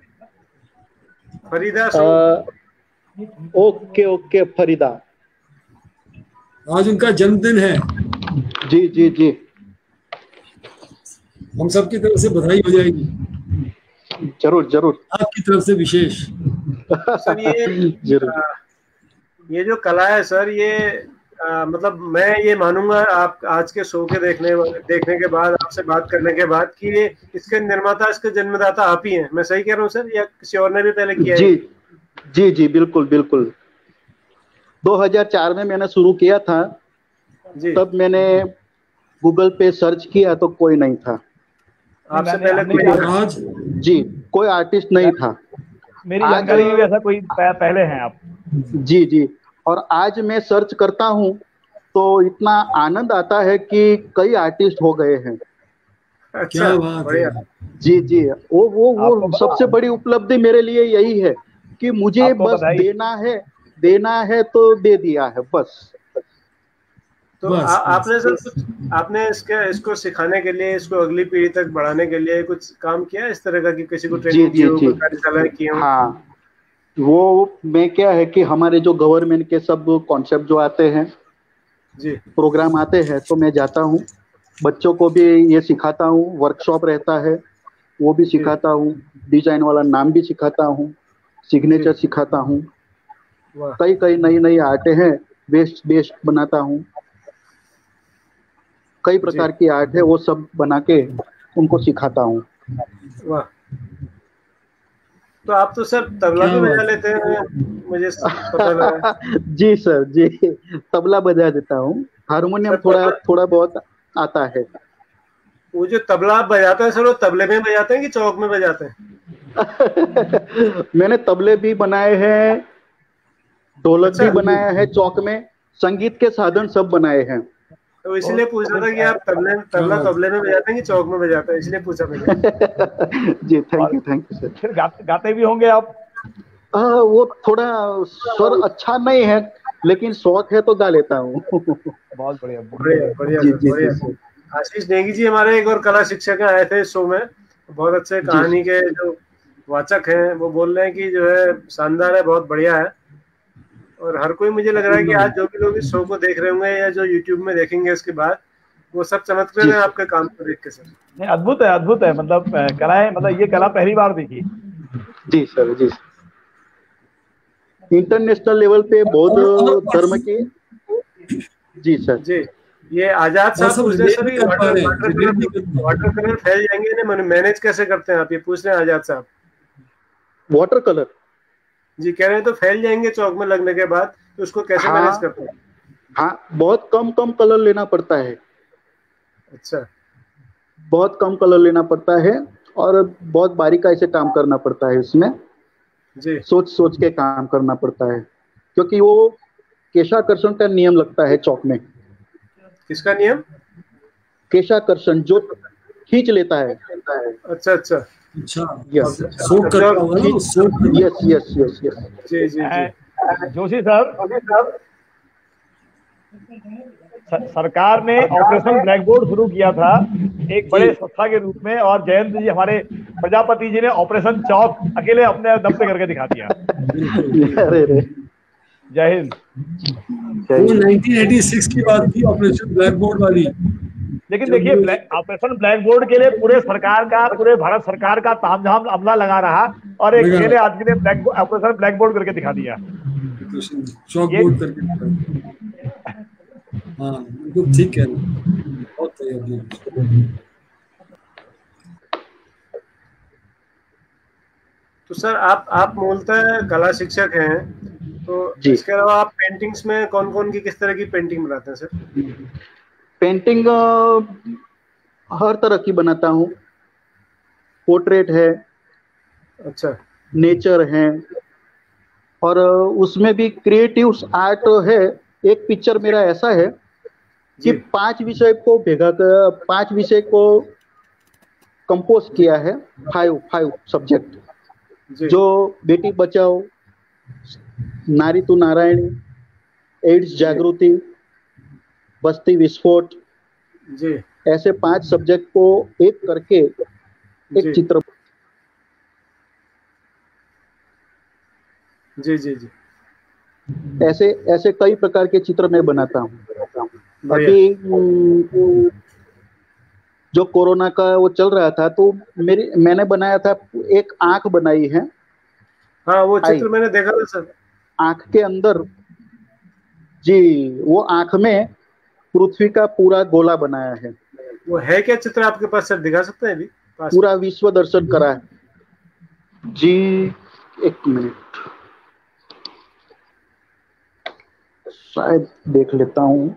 फरीदा शौक। ओके फरीदा, आज उनका जन्मदिन है। जी हम सबकी तरफ से बधाई हो जाएगी। जरूर आपकी तरफ से विशेष। सर ये जो कला है सर, ये मतलब मैं ये मानूंगा आप आज के शो के देखने के बाद, आपसे बात करने के बाद, कि ये इसके निर्माता, इसके जन्मदाता आप ही हैं। मैं सही कह रहा हूँ सर, या किसी और ने भी पहले किया है? जी बिल्कुल 2004 में मैंने शुरू किया था। तब मैंने गूगल पे सर्च किया तो कोई नहीं था। आपसे पहले कोई आर्टिस्ट नहीं था। मेरी जानकारी में ऐसा कोई पहले हैं आप? जी। और आज मैं सर्च करता हूँ तो इतना आनंद आता है कि कई आर्टिस्ट हो गए हैं। अच्छा, बढ़िया। जी वो सबसे बड़ी उपलब्धि मेरे लिए यही है कि मुझे बस देना है तो दे दिया है बस। तो आपने सर आपने इसको सिखाने के लिए, इसको अगली पीढ़ी तक बढ़ाने के लिए कुछ काम किया इस तरह का, कि किसी को ट्रेनिंग की हो? हाँ, वो मैं क्या है कि हमारे जो गवर्नमेंट के सब कॉन्सेप्ट जो आते हैं, प्रोग्राम आते हैं, तो मैं जाता हूँ, बच्चों को भी ये सिखाता हूँ। वर्कशॉप रहता है वो भी सिखाता हूँ, डिजाइन वाला नाम भी सिखाता हूँ, सिग्नेचर सिखाता हूँ। कई नई आर्टें हैं, बेस्ट बनाता हूँ। कई प्रकार की आर्ट है, वो सब बना के उनको सिखाता हूँ। वाह, तो आप तो सर तबला भी बजा लेते हैं, मुझे पता लगा। जी सर जी, तबला बजा देता हूँ, हारमोनियम थोड़ा थोड़ा बहुत आता है। वो जो तबला आप बजाते हैं सर, वो तबले में बजाते हैं कि चौक में बजाते हैं? मैंने तबले भी बनाए हैं, ढोलक भी बनाया है, चौक में संगीत के साधन सब बनाए हैं। तो इसलिए पूछ रहा था कि आप तबला तबले में बजाते हैं कि चौक में बजाते हैं, इसलिए पूछा मैंने। जी थैंक यू सर। फिर गाते भी होंगे आप? वो थोड़ा स्वर अच्छा नहीं है, लेकिन शौक है तो गा लेता हूँ। बहुत बढ़िया बढ़िया बढ़िया। आशीष नेगी जी हमारे एक और कला शिक्षक आए थे शो में, बहुत अच्छे कहानी के जो वाचक हैं, वो बोल रहे हैं कि जो है शानदार है, बहुत बढ़िया है। और हर कोई, मुझे लग रहा है कि आज जो भी लोग इस शो को देख रहे होंगे या जो यूट्यूब में देखेंगे इसके बाद, वो सब चमत्कार है आपके काम को देख के सर। अद्भुत है, मतलब कला है, मतलब ये कला पहली बार देखी। जी सर जी, इंटरनेशनल लेवल पे बौद्ध धर्म की। जी सर जी, ये आजाद साहब पूछ रहे हैं वाटर कलर फैल जाएंगे, इन्हें मैनेज कैसे करते हैं आप, ये पूछ रहे हैं आजाद साहब। वाटर कलर जी कह रहे हैं तो फैल जाएंगे चौक में लगने के बाद, तो उसको कैसे मैनेज करते हैं? हाँ, बहुत कम कलर लेना पड़ता है। अच्छा, बहुत कम कलर लेना पड़ता है और बहुत बारीकाई से काम करना पड़ता है इसमें। जी, सोच के काम करना पड़ता है, क्योंकि वो केशाकर्षण का नियम लगता है चौक में। किसका नियम? केशाकर्षण, जो खींच लेता है। अच्छा अच्छा, यस जी जी जी। जोशी सर, सरकार ने ऑपरेशन ब्लैक बोर्ड शुरू किया था एक बड़े संस्था के रूप में, और जयंत जी हमारे प्रजापति जी ने ऑपरेशन चौक अकेले अपने दम पे करके दिखा दिया। जय हिंद। 1986 की बात थी ऑपरेशन ब्लैक बोर्ड वाली। लेकिन देखिए, ऑपरेशन ब्लैक बोर्ड के लिए पूरे भारत सरकार का तामझाम अमला लगा रहा, और एक अकेले आदमी ने ऑपरेशन ब्लैक बोर्ड करके दिखा दिया, चौक बोर्ड करके। हाँ, ठीक है, बहुत तो सर आप मूलतः कला शिक्षक हैं, तो इसके अलावा आप पेंटिंग्स में कौन कौन की किस तरह की पेंटिंग बनाते हैं सर? पेंटिंग हर तरह की बनाता हूँ। पोर्ट्रेट है, अच्छा, नेचर है, और उसमें भी क्रिएटिव आर्ट है। एक पिक्चर मेरा ऐसा है कि 5 विषय को कंपोज किया है, 5 सब्जेक्ट, जो बेटी बचाओ, नारी तू नारायणी, एड्स जागृति, बस्ती विस्फोट, जी, ऐसे 5 सब्जेक्ट को एक करके एक चित्र। जी जी जी, ऐसे कई प्रकार के चित्र मैं बनाता हूँ। अभी जो कोरोना का वो चल रहा था, तो मैंने बनाया था, एक आंख बनाई है। हाँ, वो चित्र मैंने देखा था सर। आंख के अंदर, जी, वो आंख में पृथ्वी का पूरा गोला बनाया है। वो है क्या चित्र आपके पास सर, दिखा सकते हैं अभी? पूरा विश्व दर्शन करा है जी। एक मिनट, शायद देख लेता हूँ।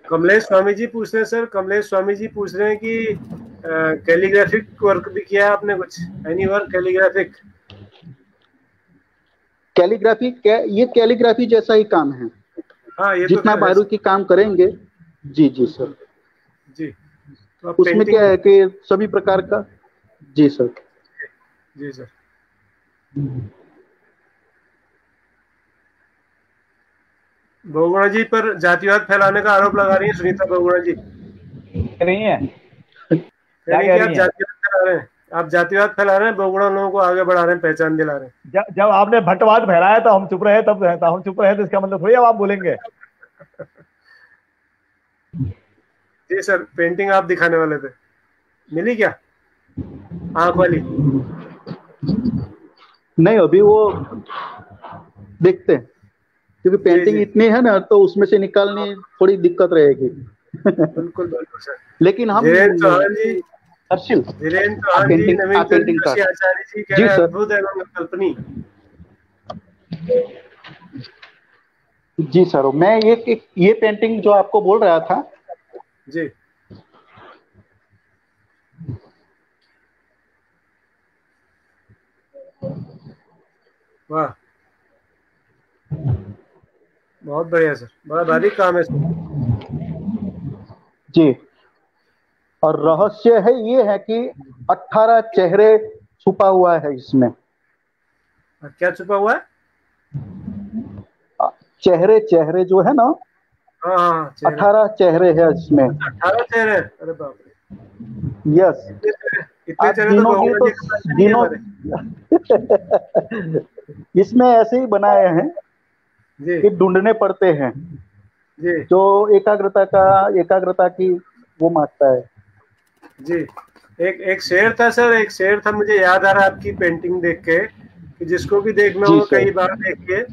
कमलेश स्वामी जी पूछ रहे हैं सर, कमलेश स्वामी जी पूछ रहे हैं कि कैलीग्राफिक वर्क भी किया आपने कुछ? Any work calligraphic? कैलीग्राफी ये कैलीग्राफी जैसा ही काम है। हाँ, ये जितना तो बारीकी काम करेंगे। जी जी सर जी, तो उसमें क्या है कि सभी प्रकार का। जी सर, जी सर। बहुगुणा जी पर जातिवाद फैलाने का आरोप लगा रही है सुनीता बहुगुणा जी। नहीं है, क्या कह रही है? आप जातिवाद फैला रहे हैं, बहुगुणा लोगों को आगे बढ़ा रहे हैं, पहचान दिला रहे हैं। जब आपने भट्टवाद फैलाया तो हम चुप रहे, तो इसका मतलब थोड़ी अब आप बोलेंगे। जी सर, पेंटिंग आप दिखाने वाले थे, मिली क्या आंख वाली? नहीं, अभी वो देखते हैं, क्योंकि पेंटिंग इतनी है ना, तो उसमें से निकालनी थोड़ी दिक्कत रहेगी। बिल्कुल बिल्कुल सर। लेकिन हम हर्षिल धीरेन्द्र चौहान जी, पेंटिंग नवीन पेंटिंग जोशी आचार्य जी कह जी रहे हैं सर। अद्भुत एवं कल्पनीय। जी सर, मैं ये पेंटिंग जो आपको बोल रहा था जी वाह, बहुत बढ़िया सर, बड़ा बारीक काम है सर। जी, और रहस्य है ये है कि 18 चेहरे छुपा हुआ है इसमें। क्या छुपा हुआ है? चेहरे चेहरे जो है ना, हाँ हाँ, 18 चेहरे है इसमें। 18 चेहरे? अरे बाप रे, यस, इतने आप चेहरे तो गिनोगे भगवान तो जी के पास नहीं है हमारे। इसमें ऐसे ही बनाए हैं जी कि ढूंढने पड़ते हैं, जी जो एकाग्रता की वो मांगता है। जी। एक शेर था सर, एक शेर था, मुझे याद आ रहा है आपकी पेंटिंग देख के, कि जिसको भी देखना जी हो सर। कई बार देखिए,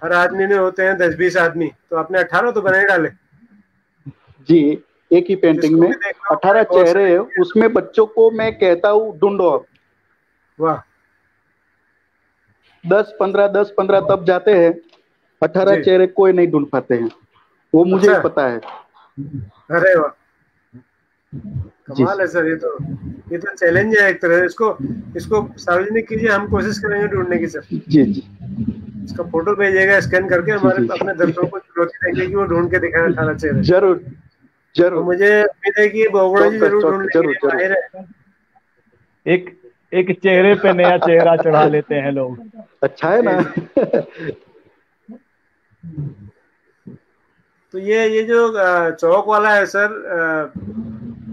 हर आदमी में होते हैं 10-20 आदमी, तो आपने 18 तो बना ही डाले। जी, एक ही पेंटिंग जिसको में भी देखना हो 18 गौर से चेहरे है, देखिए। उसमें बच्चों को मैं कहता हूँ ढूंढो। अब वाह 10-15 तब जाते हैं, 18 जी, चेहरे कोई नहीं ढूंढ पाते हैं, वो मुझे अच्छा, पता है। अरे वाह, जी कमाल है सर। ये तो चैलेंज है एक तरह। इसको इसको सार्वजनिक कीजिए, हम कोशिश करेंगे ढूंढने की सर। जी जी इसका फोटो भेजिएगा स्कैन करके, जी हमारे जी अपने दर्शकों को चुनौती देंगे कि वो ढूंढ के दिखाएं 18 चेहरे। जरूर और जरूर, मुझे उम्मीद है कि बहुगुणा जी जरूर ढूंढ लेंगे, जरूर ये माहिर है। एक एक चेहरे पे नया चेहरा चढ़ा लेते हैं लोग। अच्छा है जी ना। जी। तो ये जो चौक वाला है सर,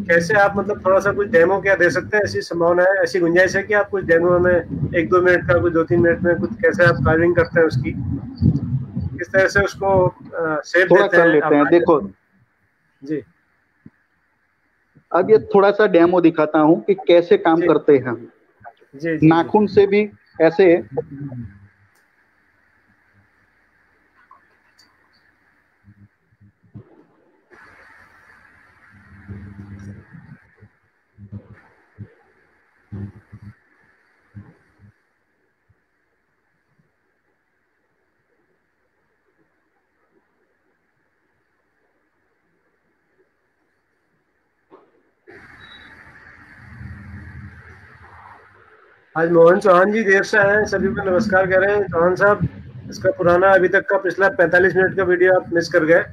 कैसे आप मतलब थोड़ा सा कुछ डेमो क्या दे सकते हैं? ऐसी संभावना है, ऐसी गुंजाइश है कि आप कुछ डेमो में 1-2 मिनट का, कुछ 2-3 मिनट में कुछ कैसे आप कार्विंग करते हैं उसकी, किस तरह से उसको शेप थोड़ा देते कर हैं लेते आप? हैं, देखो जी अब ये थोड़ा सा डेमो दिखाता हूँ कि कैसे काम जी करते हैं हम। जी जी जी। नाखून से भी ऐसे आज मोहन चौहान जी देर से आए हैं, सभी को नमस्कार कह रहे हैं। चौहान साहब, इसका पुराना अभी तक का पिछला 45 मिनट का वीडियो आप मिस कर गए,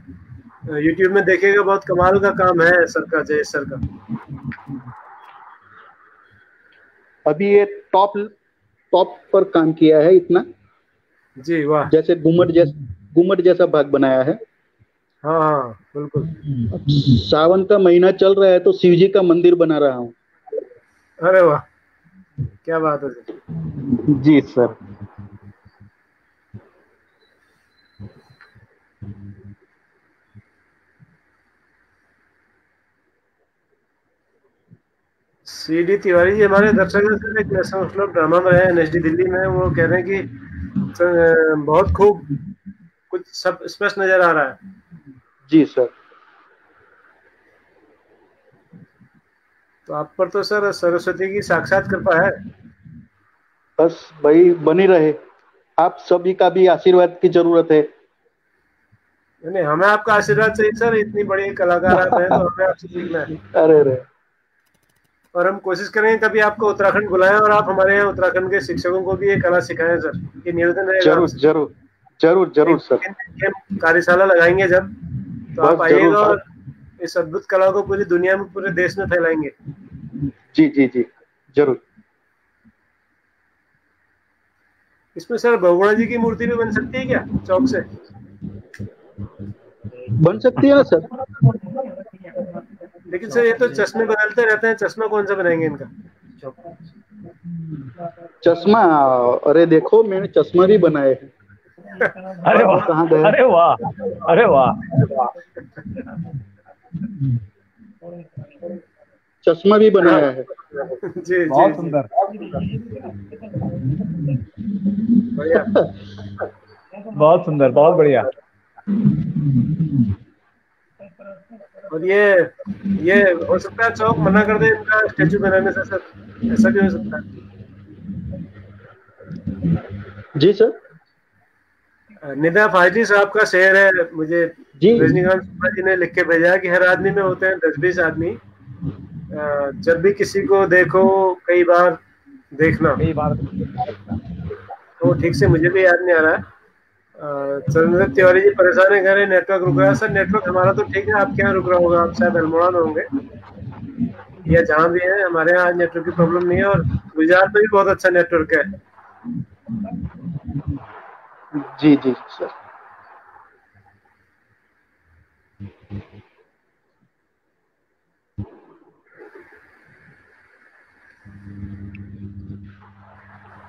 यूट्यूब में देखिएगा, बहुत कमाल का काम है सर का, जय सर का। अभी ये टॉप पर काम किया है इतना, जी वाह, जैसे घुमट जैसा भाग बनाया है। हाँ हाँ बिल्कुल। सावन का महीना चल रहा है तो शिव जी का मंदिर बना रहा हूँ। अरे वाह, क्या बात है सर। जी सर। CD तिवारी जी हमारे दर्शक हैं सर, एक नेशनल क्लब ड्रामा में है NSD दिल्ली में, वो कह रहे हैं कि बहुत खूब, कुछ सब स्पष्ट नजर आ रहा है। जी सर। तो आप पर तो सर सरस्वती की साक्षात कृपा है। बस भाई बनी रहे, आप सभी का भी आशीर्वाद की जरूरत है। नहीं, हमें आपका आशीर्वाद चाहिए सर, इतनी बड़ी कलाकार आप हैं तो हमें आपसे सीखना है। अरे अरे, और हम कोशिश करेंगे कभी आपको उत्तराखंड बुलाएं और आप हमारे यहाँ उत्तराखंड के शिक्षकों को भी ये कला सिखाएं सर, ये निवेदन रहेगा जरूर आपसे। जरूर जरूर जरूर सर, कार्यशाला लगाएंगे जब, तो आप बस जरूर आइएगा सर। और इस अद्भुत कला को पूरी दुनिया में, पूरे देश में फैलाएंगे। जी जी जी जरूर। इसमें सर बहुगुणा जी की मूर्ति भी बन सकती है क्या चौक से? बन सकती है ना सर। लेकिन सर ये तो चश्मे बदलते रहते हैं, चश्मा कौन सा बनाएंगे इनका? चश्मा, अरे देखो मैंने चश्मा भी बनाए हैं। अरे वाह, कहाँ गए? अरे वाह, अरे वाह, चश्मा भी बनाया है। जी बहुत जी सुंदर, बढ़िया। बहुत सुंदर, बहुत बढ़िया। और ये हो सकता है चौक मना कर दे इनका स्टेचू बनाने से सर, ऐसा भी हो सकता है। जी सर। निदा फाजी साहब का शेर है, मुझे जी रजनीकांत शुक्ला जी ने लिख के भेजा है कि हर आदमी में होते हैं 10-20 आदमी, जब भी किसी को देखो कई बार देखना। तो ठीक से मुझे भी याद नहीं आ रहा है। चंद्र तिवारी जी परेशान है, कह रहे नेटवर्क रुक रहा है। सर नेटवर्क हमारा तो ठीक है, आपके यहाँ रुक रहा होगा, आप शायद अल्मोड़ा में होंगे या जहाँ भी है। हमारे यहाँ आज नेटवर्क की प्रॉब्लम नहीं है, और गुजरात में भी बहुत अच्छा नेटवर्क है। जी जी सर।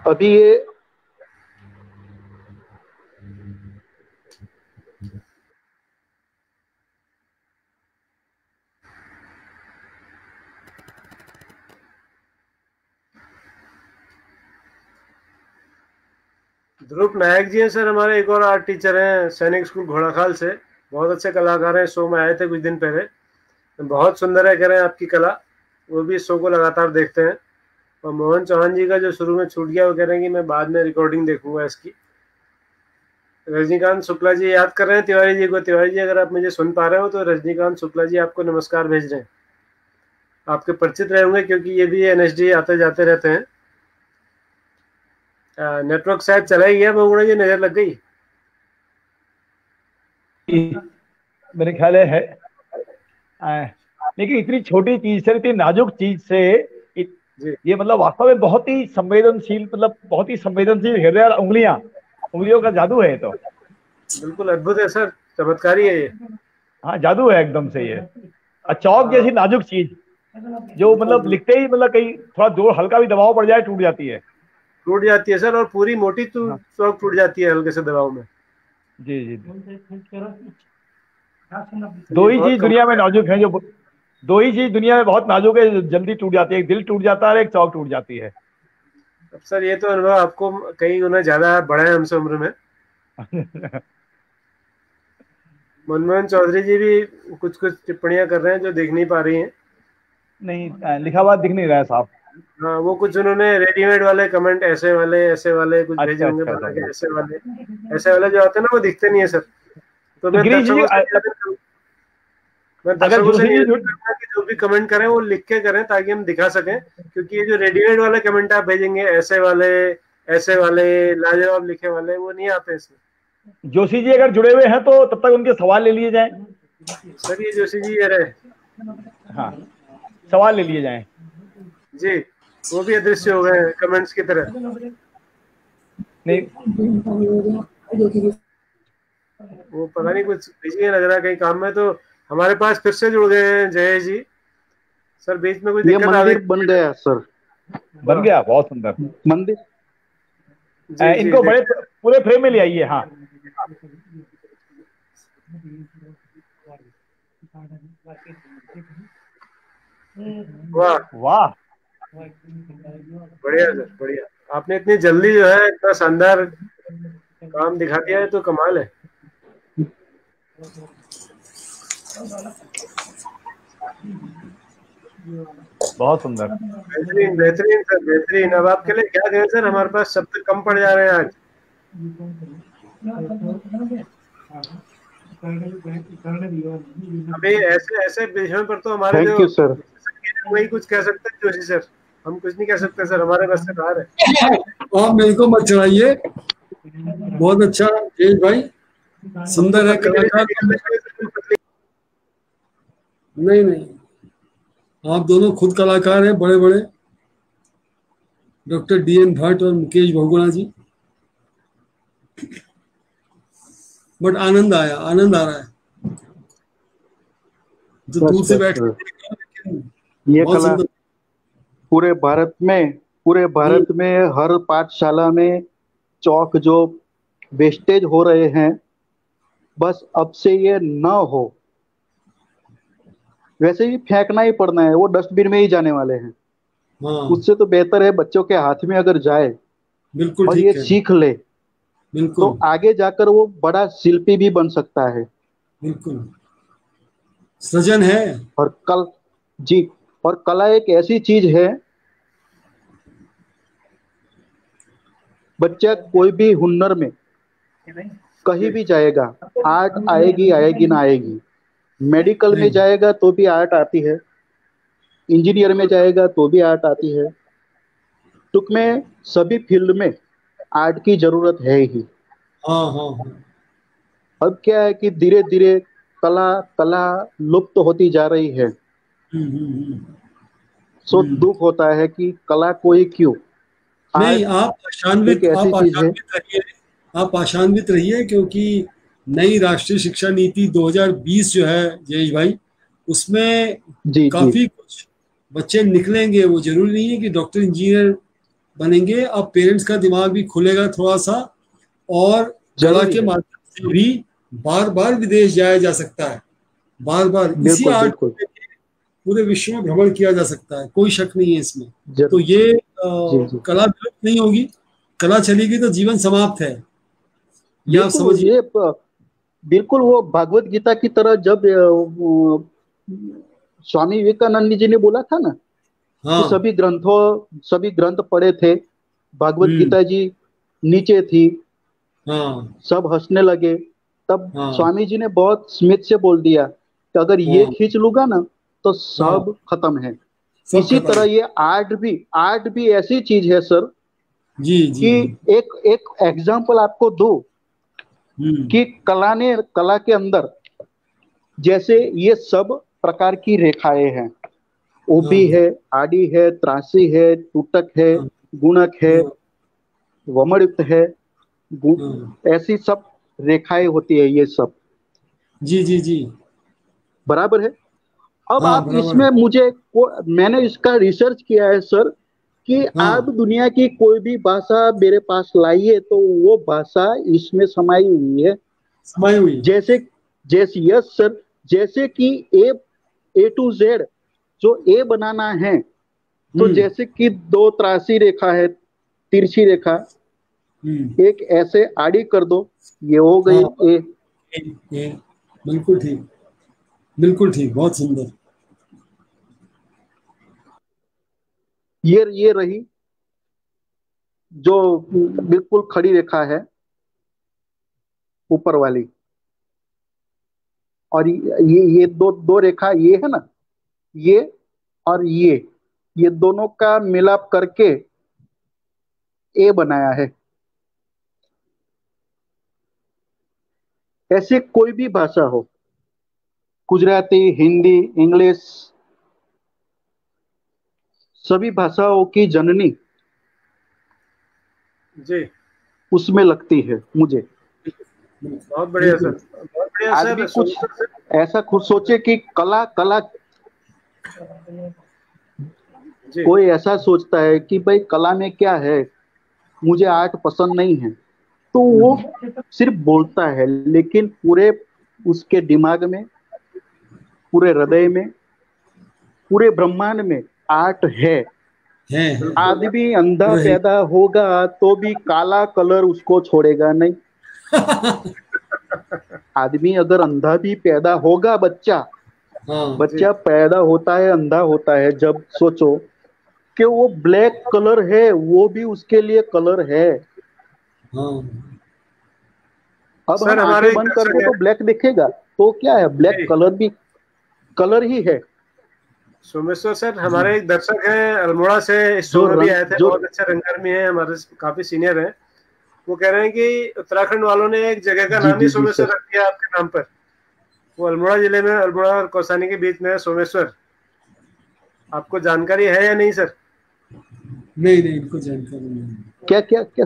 अभी ये ध्रुव नायक जी हैं सर, हमारे एक और आर्ट टीचर हैं सैनिक स्कूल घोड़ाखाल से, बहुत अच्छे कलाकार हैं। शो में आए थे कुछ दिन पहले, बहुत सुंदर है कह रहे हैं आपकी कला, वो भी शो को लगातार देखते हैं। और मोहन चौहान जी का जो शुरू में छूट गया, वो कह रहे हैं कि मैं बाद में रिकॉर्डिंग देखूंगा इसकी। रजनीकांत शुक्ला जी याद कर रहे हैं तिवारी जी को। तिवारी जी अगर आप मुझे सुन पा रहे हो तो रजनीकांत शुक्ला जी आपको नमस्कार भेज रहे हैं, आपके परिचित रहे होंगे क्योंकि ये भी एनएसडी आते जाते रहते हैं। नेटवर्क शायद चला ही गया, बहुगुणा जी नजर लग गई मेरे ख्याल है। लेकिन इतनी छोटी चीज से, इतनी नाजुक चीज से ये मतलब वास्तव में बहुत ही संवेदनशील, मतलब बहुत ही संवेदनशील हृदय और उंगलियों का जादू है। तो बिल्कुल अद्भुत है सर, चमत्कारी है ये। हाँ जादू है एकदम से ये। चौक जैसी नाजुक चीज जो मतलब लिखते ही मतलब कहीं थोड़ा जोर हल्का भी दबाव पड़ जाए टूट जाती है। टूट जाती है सर, और पूरी मोटी चौक टूट जाती है हल्के से दबाव में। जी जी। दो ही चीज दुनिया में नाजुक है, जो दो ही चीज दुनिया में बहुत नाजुक है, जो जल्दी टूट जाती है। एक दिल टूट जाता है और एक चौक टूट जाती है। अब सर ये तो अनुभव आपको कई गुना ज्यादा बड़ा है हमसे उम्र में। मनमोहन चौधरी जी भी कुछ कुछ टिप्पणियां कर रहे हैं जो देख नहीं पा रही हैं। नहीं लिखा हुआ दिख नहीं रहा है साहब। हाँ, वो कुछ उन्होंने रेडीमेड वाले कमेंट ऐसे वाले कुछ भेजे होंगे बना के। ऐसे वाले जो आते हैं ना, वो दिखते नहीं है सर। तो मैं दर्शकों से निवेदन करूंगा कि जो भी कमेंट करें वो लिख के करें ताकि हम दिखा सकें, क्योंकि ये जो रेडीमेड वाले कमेंट आप भेजेंगे ऐसे वाले लाजवाब लिखे वाले, वो नहीं आते इसमें। जोशी जी अगर जुड़े हुए हैं तो तब तक उनके सवाल ले लिए जाएं। सर ये जोशी जी ये रहे, हाँ सवाल ले लिए जाएं जी। वो भी अदृश्य हो गए कमेंट्स की तरह। नहीं वो पता नहीं कुछ बिजी लग रहा है कहीं काम में। तो हमारे पास फिर से जुड़ गए हैं जय जी सर, बीच में कुछ दिक्कत आ गई। बन गया सर, बन गया, बहुत सुंदर मंदिर। इनको बड़े पूरे फ्रेम में ले आइए। हाँ वाह वाह, बढ़िया सर बढ़िया। आपने इतनी जल्दी जो है इतना शानदार काम दिखा दिया है, तो कमाल है। बहुत सुंदर, बेहतरीन बेहतरीन सर बेहतरीन। अब आपके लिए क्या कहें सर, हमारे पास शब्द कम पड़ जा रहे हैं आज। अभी ऐसे विषयों पर तो हमारे जो सर वही कुछ कह सकते हैं जोशी सर, हम कुछ नहीं कह सकते सर, हमारे बस से बाहर है। आप मेरे को मत चढ़ाइए। बहुत अच्छा तेज भाई, सुंदर है कलाकार। नहीं आप दोनों खुद कलाकार हैं बड़े बड़े, डॉक्टर DN भट्ट और मुकेश बहुगुणा जी। बट आनंद आ रहा है जो दूर से बैठ ये कला पूरे भारत में हर पाठशाला में चौक जो वेस्टेज हो रहे हैं, बस अब से ये न हो। वैसे भी फेंकना ही पड़ना है, वो डस्टबिन में ही जाने वाले हैं। हाँ। उससे तो बेहतर है बच्चों के हाथ में अगर जाए बिल्कुल और ये सीख ले, बिल्कुल तो आगे जाकर वो बड़ा शिल्पी भी बन सकता है। बिल्कुल सृजन है। और जी, और कला एक ऐसी चीज है, बच्चा कोई भी हुनर में कहीं भी जाएगा, आर्ट आएगी आएगी ना आएगी। मेडिकल में जाएगा तो भी आर्ट आती है, इंजीनियर में जाएगा तो भी आर्ट आती है। टुक में सभी फील्ड में आर्ट की जरूरत है ही। हाँ हाँ हाँ। अब क्या है कि धीरे धीरे कला लुप्त होती जा रही है। सो दुख होता है कि कला कोई क्यों। नहीं, आप आशान्वित रहिए, आप आशान्वित रहिए, क्योंकि नई राष्ट्रीय शिक्षा नीति 2020 जो है जयेश भाई, उसमें काफी कुछ बच्चे निकलेंगे। वो जरूरी नहीं है कि डॉक्टर इंजीनियर बनेंगे। अब पेरेंट्स का दिमाग भी खुलेगा थोड़ा सा, और कला के माध्यम से भी बार बार विदेश जाया जा सकता है, बार बार इसी आर्ट पूरे विश्व में भ्रमण किया जा सकता है, कोई शक नहीं है इसमें। तो ये कला विलुप्त नहीं होगी, कला चलेगी तो जीवन समाप्त है, या समझिए। बिल्कुल वो भागवत गीता की तरह जब स्वामी विवेकानंद जी ने बोला था ना, कि सभी ग्रंथ पढ़े थे, भागवत गीता जी नीचे थी, सब हंसने लगे। तब स्वामी जी ने बहुत स्मित से बोल दिया कि अगर ये खींच लूंगा ना तो सब खत्म है। इसी तरह ये आर्ट भी ऐसी चीज है सर जी कि एक एग्जांपल आपको दो कि कला के अंदर जैसे ये सब प्रकार की रेखाएं हैं, ओबी है, आड़ी है, त्रासी है, टूटक है, गुणक है, वमयुक्त है, ऐसी सब रेखाएं होती है ये सब। जी बराबर है। अब आप इसमें मैंने इसका रिसर्च किया है सर कि आप दुनिया की कोई भी भाषा मेरे पास लाइए तो वो भाषा इसमें समाई हुई है। जैसे यस सर, जैसे कि ए टू जेड जो ए बनाना है, तो जैसे कि दो त्रासी रेखा है, तिरछी रेखा, एक ऐसे आड़ी कर दो, ये हो गई ए। बिल्कुल ठीक, बिल्कुल ठीक, बहुत सुंदर। ये रही जो बिल्कुल खड़ी रेखा है ऊपर वाली, और ये दो रेखा ये है ना, ये और ये दोनों का मिलाप करके ए बनाया है। ऐसे कोई भी भाषा हो, गुजराती, हिंदी, इंग्लिश, सभी भाषाओं की जननी जी उसमें लगती है मुझे। बहुत बढ़िया सर, बहुत बढ़िया सर। आदमी कुछ ऐसा खुद सोचे कि कला कोई ऐसा सोचता है कि भाई कला में क्या है, मुझे आर्ट पसंद नहीं है, तो वो सिर्फ बोलता है, लेकिन पूरे उसके दिमाग में, पूरे हृदय में, पूरे ब्रह्मांड में आर्ट है। आदमी अंधा पैदा होगा तो भी काला कलर उसको छोड़ेगा नहीं। आदमी अगर अंधा भी पैदा होगा, बच्चा पैदा होता है अंधा होता है, जब सोचो कि वो ब्लैक कलर है, वो भी उसके लिए कलर है। अब हम आंखें बंद करके तो ब्लैक दिखेगा, तो क्या है, ब्लैक कलर भी कलर ही है। सोमेश्वर सर, हमारे एक दर्शक हैं अल्मोड़ा से, इस शो में भी आए थे, बहुत अच्छे रंगकर्मी हैं, हमारे काफी सीनियर हैं। वो कह रहे हैं कि उत्तराखंड वालों ने एक जगह का नाम ही सोमेश्वर रख दिया आपके नाम पर। वो अल्मोड़ा जिले में, अल्मोड़ा और कौसानी के बीच में है सोमेश्वर। आपको जानकारी है या नहीं सर? नहीं, इनको जानकारी नहीं। क्या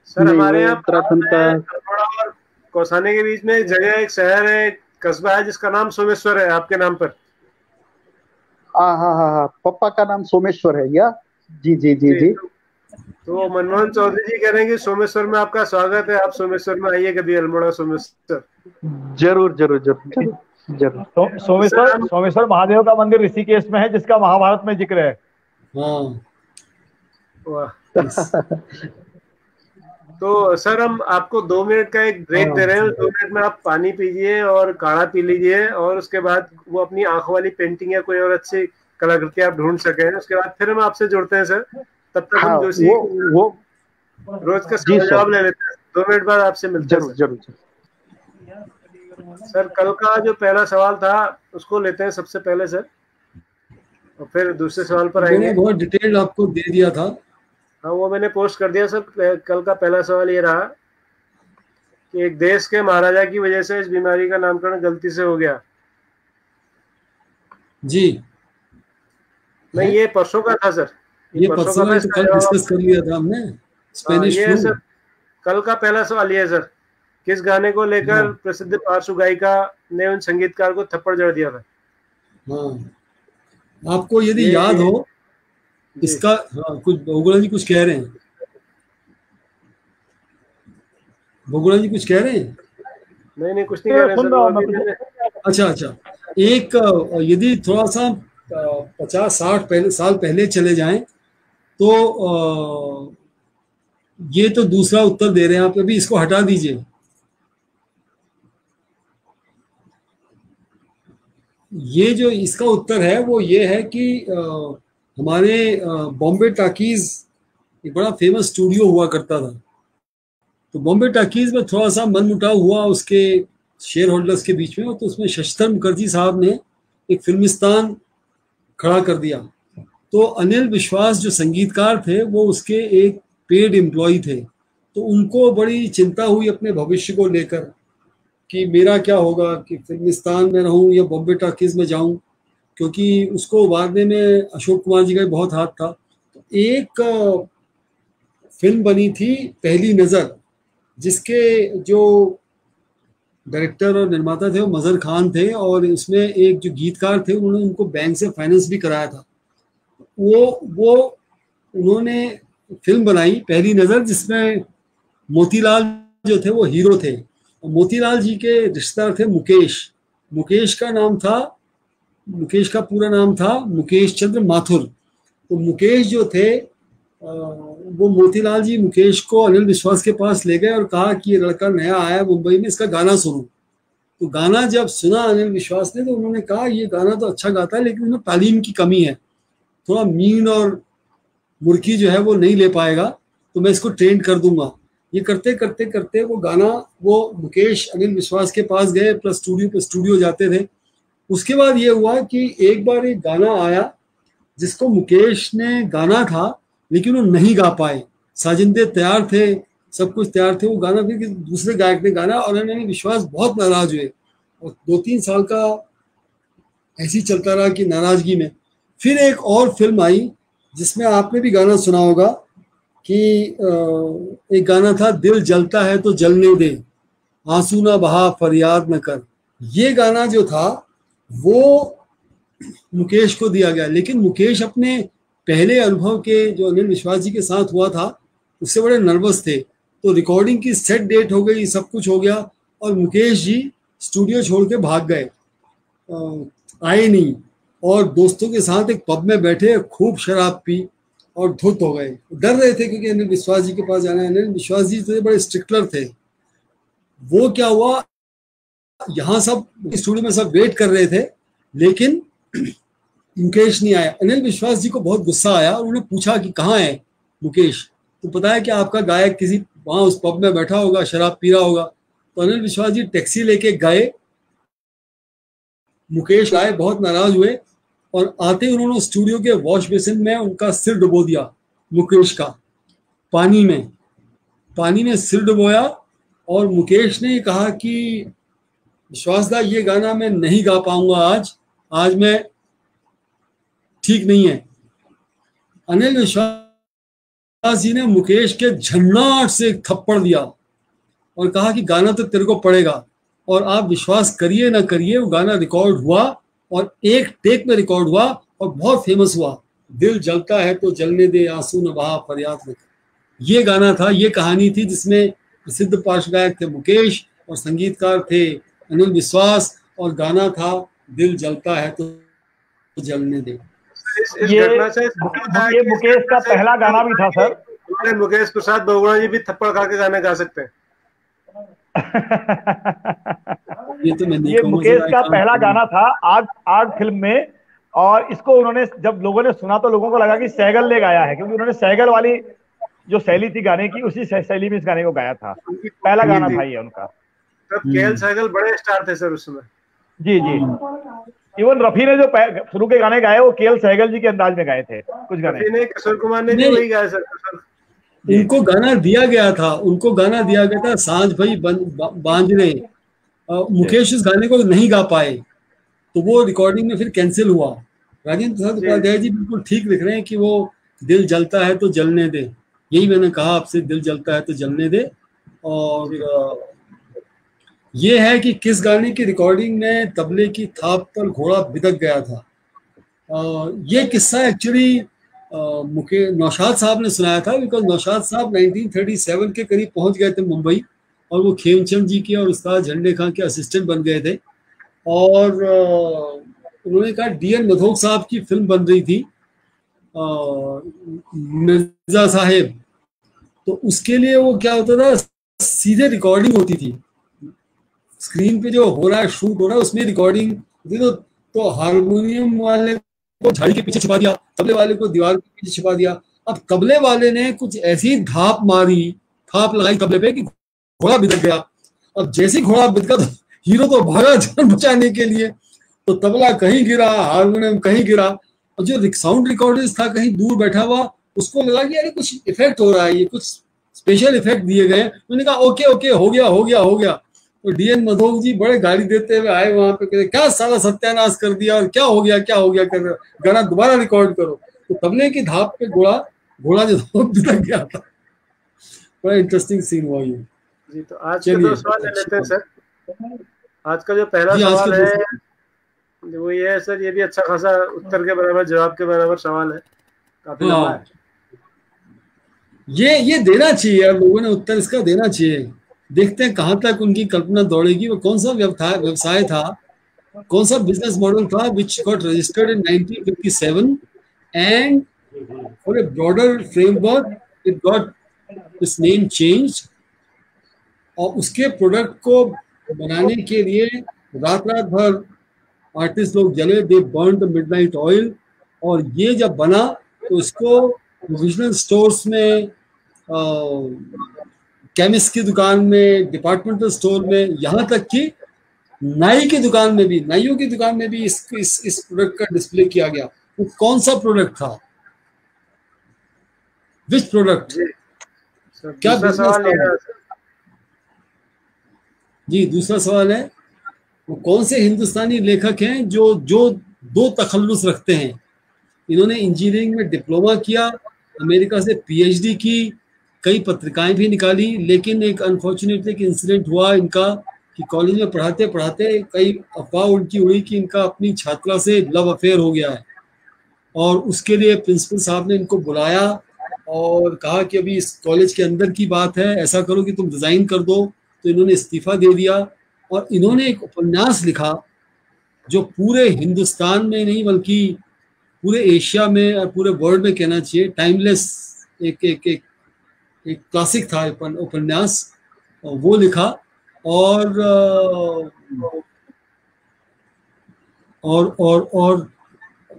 सर, हमारे यहाँ उत्तराखंड का अल्मोड़ा और कौसानी के बीच में एक जगह, एक शहर है, एक कस्बा है जिसका नाम सोमेश्वर है, आपके नाम पर। हाँ, पप्पा का नाम सोमेश्वर है या? जी। तो मनमोहन चौधरी जी कह रहे हैं कि सोमेश्वर में आपका स्वागत है, आप सोमेश्वर में आइए कभी, अल्मोड़ा सोमेश्वर। जरूर। तो सोमेश्वर महादेव का मंदिर ऋषिकेश में है, जिसका महाभारत में जिक्र है। तो सर हम आपको 2 मिनट का एक ब्रेक दे रहे हैं, 2 मिनट में आप पानी पीजिए और काढ़ा पी लीजिए, और उसके बाद वो अपनी आंखों वाली पेंटिंग या कोई और अच्छी कलाकृति आप ढूंढ सके, उसके बाद फिर हम आपसे जुड़ते हैं सर। तब तक हम जोशी वो रोज का सवाल जवाब ले लेते हैं। 2 मिनट बाद आपसे मिलते हैं। जरूर। सर कल का जो पहला सवाल था उसको लेते हैं सबसे पहले सर, और फिर दूसरे सवाल पर आएंगे। मैंने बहुत डिटेल आपको दे दिया था। हाँ वो मैंने पोस्ट कर दिया सर। कल का पहला सवाल ये रहा कि एक देश के महाराजा की वजह से इस बीमारी का नामकरण गलती से हो गया। जी नहीं, ये परसों का था सर। ये परसों का तो कल डिस्कस कर लिया था हमने, स्पेनिश फ्लू। सर कल का पहला सवाल ये है सर, किस गाने को लेकर प्रसिद्ध पार्श्व गायिका ने उन संगीतकार को थप्पड़ जड़ दिया था? हाँ, आपको यदि याद हो इसका, हाँ कुछ भोगुला जी कुछ कह रहे हैं, भोगुला जी कुछ कह रहे हैं? नहीं कुछ नहीं कह रहे सर। अच्छा, एक यदि थोड़ा सा 50-60 साल पहले चले जाएं तो ये तो दूसरा उत्तर दे रहे हैं आप, अभी इसको हटा दीजिए। ये जो इसका उत्तर है वो ये है कि हमारे बॉम्बे टाकीज एक बड़ा फेमस स्टूडियो हुआ करता था। तो बॉम्बे टाकीज में थोड़ा सा मनमुटाव हुआ उसके शेयर होल्डर्स के बीच में, तो उसमें शशिधर मुखर्जी साहब ने एक फिल्मिस्तान खड़ा कर दिया। तो अनिल विश्वास जो संगीतकार थे वो उसके एक पेड एम्प्लॉय थे। तो उनको बड़ी चिंता हुई अपने भविष्य को लेकर कि मेरा क्या होगा, कि फिल्मिस्तान में रहूं या बॉम्बे टाकीज में जाऊं, क्योंकि उसको उभारने में अशोक कुमार जी का बहुत हाथ था। तो एक फिल्म बनी थी पहली नज़र, जिसके जो डायरेक्टर और निर्माता थे वो मजहर खान थे, और उसमें एक जो गीतकार थे उन्होंने उनको बैंक से फाइनेंस भी कराया था। वो उन्होंने फिल्म बनाई पहली नज़र, जिसमें मोतीलाल जो थे वो हीरो थे। मोतीलाल जी के रिश्तेदार थे मुकेश का पूरा नाम था मुकेश चंद्र माथुर। तो मुकेश जो थे वो मोतीलाल जी मुकेश को अनिल विश्वास के पास ले गए और कहा कि ये लड़का नया आया है मुंबई में, इसका गाना सुनो। तो गाना जब सुना अनिल विश्वास ने तो उन्होंने कहा ये गाना तो अच्छा गाता है, लेकिन उसमें तालीम की कमी है, थोड़ा मीन और मुर्की जो है वो नहीं ले पाएगा, तो मैं इसको ट्रेन कर दूंगा। ये करते करते करते वो गाना, वो मुकेश अनिल विश्वास के पास गए, प्लस स्टूडियो जाते थे। उसके बाद ये हुआ कि एक बार एक गाना आया जिसको मुकेश ने गाना था, लेकिन वो नहीं गा पाए। साजिंदे तैयार थे, सब कुछ तैयार थे, वो गाना फिर दूसरे गायक ने गाना, और अनिल विश्वास बहुत नाराज हुए, और 2-3 साल का ऐसे ही चलता रहा कि नाराजगी में। फिर एक और फिल्म आई जिसमें आपने भी गाना सुना होगा कि एक गाना था, दिल जलता है तो जलने दे, आंसू ना बहा फरियाद न कर। ये गाना जो था वो मुकेश को दिया गया, लेकिन मुकेश अपने पहले अनुभव के जो अनिल विश्वास जी के साथ हुआ था उससे बड़े नर्वस थे। तो रिकॉर्डिंग की सेट डेट हो गई, सब कुछ हो गया, और मुकेश जी स्टूडियो छोड़ के भाग गए, आए नहीं, और दोस्तों के साथ एक पब में बैठे, खूब शराब पी और धुत हो गए। डर रहे थे क्योंकि अनिल विश्वास जी के पास जाना है। अनिल विश्वास जी तो बड़े स्ट्रिक्टलर थे। वो क्या हुआ, यहाँ सब स्टूडियो में सब वेट कर रहे थे, लेकिन मुकेश नहीं आया। अनिल विश्वास जी को बहुत गुस्सा आया और उन्होंने पूछा कि कहाँ है मुकेश। तो पता है कि आपका गायक किसी वहां उस पब में बैठा होगा, शराब पी रहा होगा। तो अनिल विश्वास जी टैक्सी लेके गए, मुकेश आए, बहुत नाराज हुए, और आते उन्होंने स्टूडियो के वॉश बेसिन में उनका सिर डुबो दिया, मुकेश का पानी में सिर डुबोया। और मुकेश ने कहा कि विश्वास दा ये गाना मैं नहीं गा पाऊंगा, आज मैं ठीक नहीं है। अनिल विश्वास जी ने मुकेश के झन्नाट से एक थप्पड़ दिया और कहा कि गाना तो तेरे को पड़ेगा। और आप विश्वास करिए ना करिए, वो गाना रिकॉर्ड हुआ और एक टेक में रिकॉर्ड हुआ और बहुत फेमस हुआ। दिल जलता है तो जलने दे, आंसू न बहा फरियाद न कर। ये गाना था, ये कहानी थी जिसमें प्रसिद्ध पार्श्व गायक थे मुकेश और संगीतकार थे अनिल विश्वास, और गाना था दिल जलता है तो जलने दे। ये मुकेश का पहला गाना भी था सर। हमारे मुकेश प्रसाद बहुगुणा जी भी थप्पड़ खा के गाने गा सकते हैं। ये तो मैं नहीं ये कहूंगा मुकेश सर, I का can't पहला comment. गाना था आग आग फिल्म में, और इसको उन्होंने जब लोगों ने सुना तो लोगों को लगा कि सहगल ने गाया है, क्योंकि उन्होंने सहगल वाली जो शैली थी गाने की, उसी शैली में इस गाने को गाया था। उनकी पहला गाना थी। था ये उनका। तब केएल सहगल बड़े स्टार थे सर उस समय। जी जी, इवन रफी ने जो शुरू के गाने गाए वो केएल सहगल जी के अंदाज में गाए थे कुछ गाने। रफी ने, किशोर कुमार ने भी नहीं। वही गाया सर। उनको गाना दिया गया था, उनको गाना दिया गया था सांझ भाई बांझने। मुकेश इस गाने को नहीं गा पाए, तो वो रिकॉर्डिंग में फिर कैंसिल हुआ। राजेंद्र प्रसाद उपाध्याय जी बिल्कुल ठीक लिख रहे हैं कि वो दिल जलता है तो जलने दे, यही मैंने कहा आपसे, दिल जलता है तो जलने दे। और ये है कि किस गाने की रिकॉर्डिंग में तबले की थाप पर घोड़ा बिदक गया था। ये किस्सा एक्चुअली नौशाद साहब ने सुनाया था, बिकॉज नौशाद साहब 1937 के करीब पहुंच गए थे मुंबई, और वो खेमचंद जी के और उस्ताद झंडे खां के असिस्टेंट बन गए थे। और उन्होंने कहा डीएन मधोक साहब की फिल्म बन रही थी मिर्जा साहेब, तो उसके लिए वो क्या होता था, सीधे रिकॉर्डिंग होती थी, स्क्रीन पे जो हो रहा है, शूट हो रहा है, उसमें रिकॉर्डिंग होती। तो हारमोनियम वाले को झाड़ी के पीछे छिपा दिया, तबले वाले को दीवार के पीछे छिपा दिया। अब तबले वाले ने कुछ ऐसी थाप मारी, थाप लगाई तबले पे कि घोड़ा बिदक गया। अब जैसे घोड़ा बिदका तो हीरो तो भागा जान बचाने के लिए, तो तबला कहीं गिरा, हारमोनियम कहीं गिरा, और जो साउंड रिकॉर्डिस्ट था कहीं दूर बैठा हुआ, उसको लगा कि अरे कुछ इफेक्ट हो रहा है, ये कुछ स्पेशल इफेक्ट दिए गए। उन्होंने कहा ओके ओके, हो गया हो गया हो गया। तो डीएन मधोक जी बड़े गाली देते हुए आए वहां पे, कहते क्या सारा सत्यानाश कर दिया, और क्या हो गया कर, गाना दोबारा रिकॉर्ड करो। तो तबले की धाप पे घोड़ा जो बिदक गया था। बड़ा इंटरेस्टिंग सीन हुआ ये। जी, तो आज के दो सवाल ले लेते हैं सर। आज का जो पहला सवाल है वो ये है सर, ये भी अच्छा खासा उत्तर के बराबर जवाब के बराबर सवाल है, काफी लंबा है। ये देना चाहिए यार, लोगों ने उत्तर इसका देना चाहिए। देखते हैं कहां तक उनकी कल्पना दौड़ेगी। वो कौन सा व्यवसाय था, कौन सा बिजनेस मॉडल था which got registered in 1957 and for a broader framework it got its name changed। और उसके प्रोडक्ट को बनाने के लिए रात भर आर्टिस्ट लोग जले, दे बर्न द मिडनाइट ऑयल। और ये जब बना तो इसको प्रोविजनल स्टोर्स में, केमिस्ट की दुकान में, डिपार्टमेंटल स्टोर में, यहाँ तक कि नाई की दुकान में भी, नाइयों की दुकान में भी इस प्रोडक्ट का डिस्प्ले किया गया। वो कौन सा प्रोडक्ट था, विच प्रोडक्ट, क्या बिजनेस था? जी, दूसरा सवाल है वो कौन से हिंदुस्तानी लेखक हैं जो दो तखल्लुस रखते हैं। इन्होंने इंजीनियरिंग में डिप्लोमा किया, अमेरिका से पीएचडी की, कई पत्रिकाएं भी निकाली, लेकिन एक अनफॉर्चुनेट एक इंसिडेंट हुआ इनका कि कॉलेज में पढ़ाते पढ़ाते कई अफवाह उनकी उड़ी कि इनका अपनी छात्रा से लव अफेयर हो गया है। और उसके लिए प्रिंसिपल साहब ने इनको बुलाया और कहा कि अभी इस कॉलेज के अंदर की बात है, ऐसा करो कि तुम रिजाइन कर दो। तो इन्होंने इस्तीफा दे दिया और इन्होंने एक उपन्यास लिखा जो पूरे हिंदुस्तान में नहीं बल्कि पूरे एशिया में और पूरे वर्ल्ड में कहना चाहिए टाइमलेस एक एक एक एक क्लासिक था उपन्यास, वो लिखा। और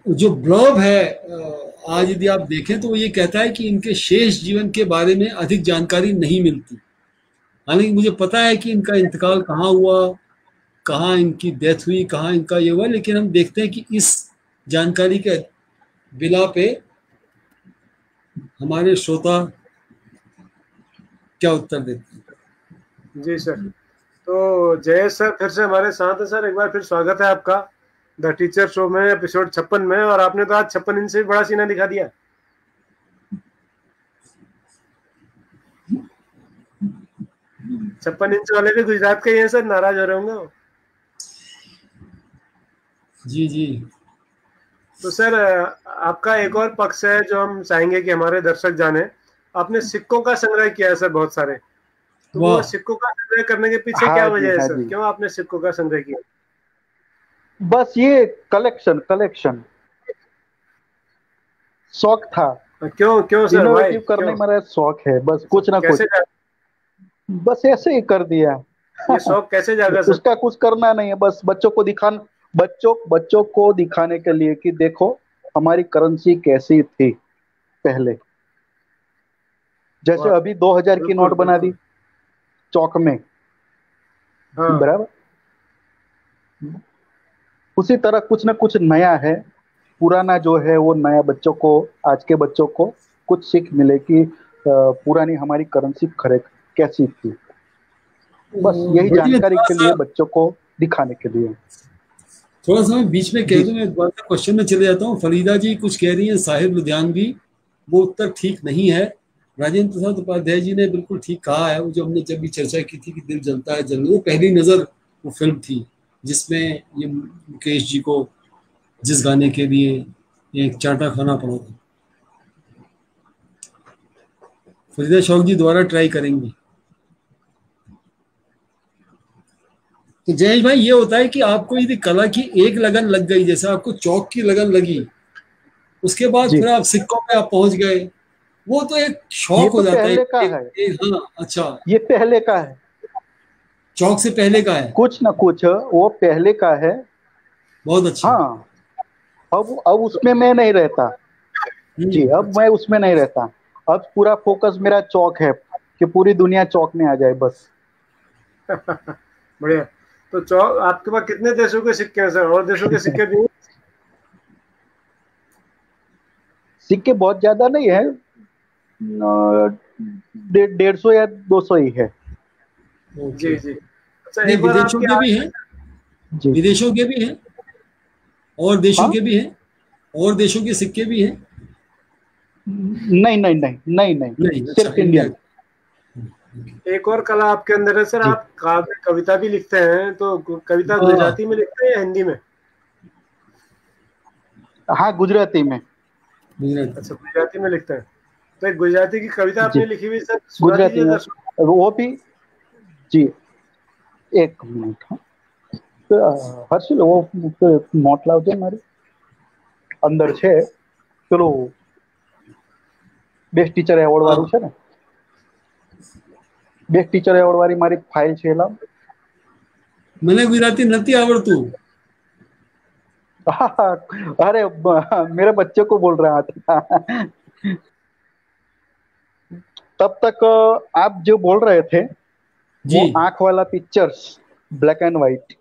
जो ब्लॉग है आज यदि आप देखें तो वो ये कहता है कि इनके शेष जीवन के बारे में अधिक जानकारी नहीं मिलती। हालांकि मुझे पता है कि इनका इंतकाल कहाँ हुआ, कहाँ इनकी डेथ हुई, कहाँ इनका ये हुआ, लेकिन हम देखते हैं कि इस जानकारी के बिला पे हमारे श्रोता क्या उत्तर देते हैं। जी सर, तो जय सर फिर से हमारे साथ है सर। एक बार फिर स्वागत है आपका द टीचर शो में, एपिसोड 56 में। और आपने तो आज 56 इंच से भी बड़ा सीना दिखा दिया। छप्पन इंच वाले भी गुजरात के ही हैं सर, नाराज हो रहे होंगे वो। जी जी। तो सर आपका एक और पक्ष है जो हम चाहेंगे कि हमारे दर्शक जाने। आपने सिक्कों का संग्रह किया है सर, बहुत सारे। तो वो सिक्कों का संग्रह करने के पीछे क्या वजह है सर, क्यों आपने सिक्कों का संग्रह किया? बस ये कलेक्शन शौक था। क्यों क्यों सर, भाई इनोवेटिव करने क्यों? मेरा शौक है, बस कुछ ना कुछ, कैसे बस ऐसे ही कर दिया। ये शौक कैसे जागा सर? उसका कुछ करना नहीं है, बस बच्चों को दिखाने के लिए कि देखो हमारी करेंसी कैसी थी पहले। जैसे वाह, अभी 2000 की बिल्कुल नोट बना दी बिल्कुल। चौक में, हाँ, बराबर। उसी तरह कुछ ना कुछ नया है, पुराना जो है वो नया, बच्चों को, आज के बच्चों को कुछ सीख मिले कि पुरानी हमारी करेंसी खरे कैसी थी। बस यही बल्कि मैं जानकारी थोड़ा के सा लिए, बच्चों को दिखाने के लिए। थोड़ा सा मैं बीच में कह जी दूं, मैं दोबारा क्वेश्चन में चले जाता हूँ। फरीदा जी कुछ कह रही हैं, साहिब लुधियानवी, वो उत्तर ठीक नहीं है। राजेंद्र प्रसाद उपाध्याय जी ने बिल्कुल ठीक कहा है। वो जो हमने जब भी चर्चा की थी कि दिल जलता है जलने, वो पहली नजर वो फिल्म थी जिसमें ये मुकेश जी को जिस गाने के लिए एक चाटा खाना पड़ा था। फरीदा शौक जी दोबारा ट्राई करेंगी। तो जयेश भाई, ये होता है कि आपको यदि कला की एक लगन लग गई, जैसे आपको चौक की लगन लगी, उसके बाद जी, फिर आप सिक्कों पे आप पहुंच गए, वो तो एक ये शौक हो तो जाता है। पहले का है, हाँ, अच्छा, ये पहले का है, चौक से पहले का है। कुछ ना कुछ वो पहले का है। बहुत अच्छा। हाँ, अब उसमें मैं नहीं रहता। जी, अब अच्छा। मैं उसमें नहीं रहता। अब पूरा फोकस मेरा चौक है कि पूरी दुनिया चौक में आ जाए बस। बढ़िया। तो चौक आपके पास कितने देशों के सिक्के हैं सर? और देशों के सिक्के भी हैं? सिक्के बहुत ज्यादा नहीं है, 150 या 200 ही है। ओके। जी जी। अच्छा, नहीं, एक बार विदेशों आपके के भी हैं, जी, विदेशों के भी हैं, और देशों हाँ, के भी हैं, और देशों के सिक्के भी हैं। नहीं नहीं नहीं नहीं नहीं, नहीं, अच्छा, सिर्फ इंडिया। इंडियन। एक और कला आपके अंदर है सर, जी, आप कविता भी लिखते हैं, तो कविता हाँ, गुजराती में लिखते हैं या हिंदी में? हाँ, गुजराती में। गुजरात। अच्छा, गुजराती में लिखते हैं। तो एक गुजराती की कविता जी, आपने लिखी हुई सर, सुना गुजराती दीजिए में दर्शक। वो भी। जी, एक मिनट, हाँ। તો, હર્ષિલ वो નોટ લાવજે મારી અંદર છે પેલું બેસ્ટ ટીચર એવોર્ડ हाँ, વાળું છે ને, બેસ્ટ ટીચર એવોર્ડ વાળી મારી ફાઇલ છે એ લાવ। મને ગુજરાતી નથી આવડતું। अरे मेरे बच्चे को बोल रहा था। तब तक आप जो बोल रहे थे जी। वो आंख वाला पिक्चर्स, ब्लैक एंड व्हाइट,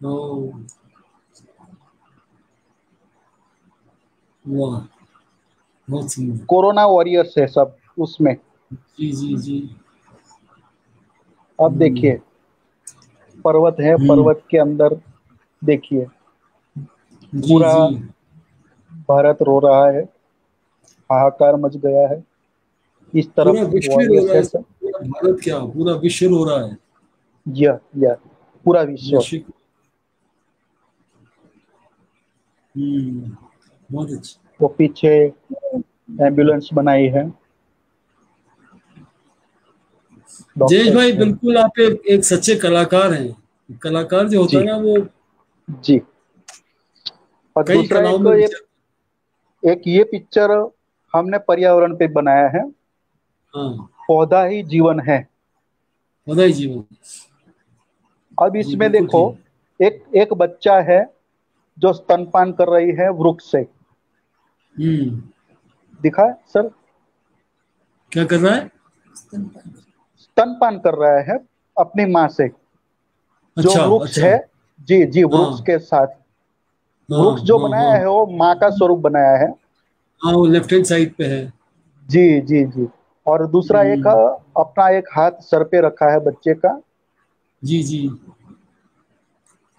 ओ, वाह, बहुत सुंदर। कोरोना वॉरियर्स है सब उसमें। जी जी जी। अब हम्म देखिए, पर्वत है, हम्म, पर्वत के अंदर देखिए जी पूरा जी। भारत रो रहा है, हाहाकार मच गया है, इस पूरा तरफ विश्व रो वॉरियर्स रहा है है, सब। पूरा भारत क्या, पूरा विश्व रो रहा है। यह पूरा विश्व। वैश्विक। बहुत अच्छा। वो पीछे एम्बुलेंस बनाई है, जयेश डॉक्टर्स भाई, है। बिल्कुल आप एक सच्चे कलाकार हैं। कलाकार जो होता है जी ना, वो जी। और कई दूसरा कलाओं एक में एक विचर। एक ये पिक्चर हमने पर्यावरण पे बनाया है, हाँ, पौधा ही जीवन है। बधाई जीवन। अब जी, इसमें बिल्कुल देखो, ठीक। एक एक बच्चा है जो स्तनपान कर रही है वृक्ष से, हम्म। दिखा है सर? क्या कर रहा है? स्तनपान कर रहा है अपनी माँ से, जो अच्छा वृक्ष अच्छा। है। जी जी, वृक्ष हाँ के साथ, हाँ वृक्ष जो हाँ बनाया हाँ। है वो माँ का स्वरूप बनाया है। हाँ, वो लेफ्ट हैंड साइड पे है। जी जी जी। और दूसरा एक हम्म, अपना एक हाथ सर पे रखा है बच्चे का, जी जी।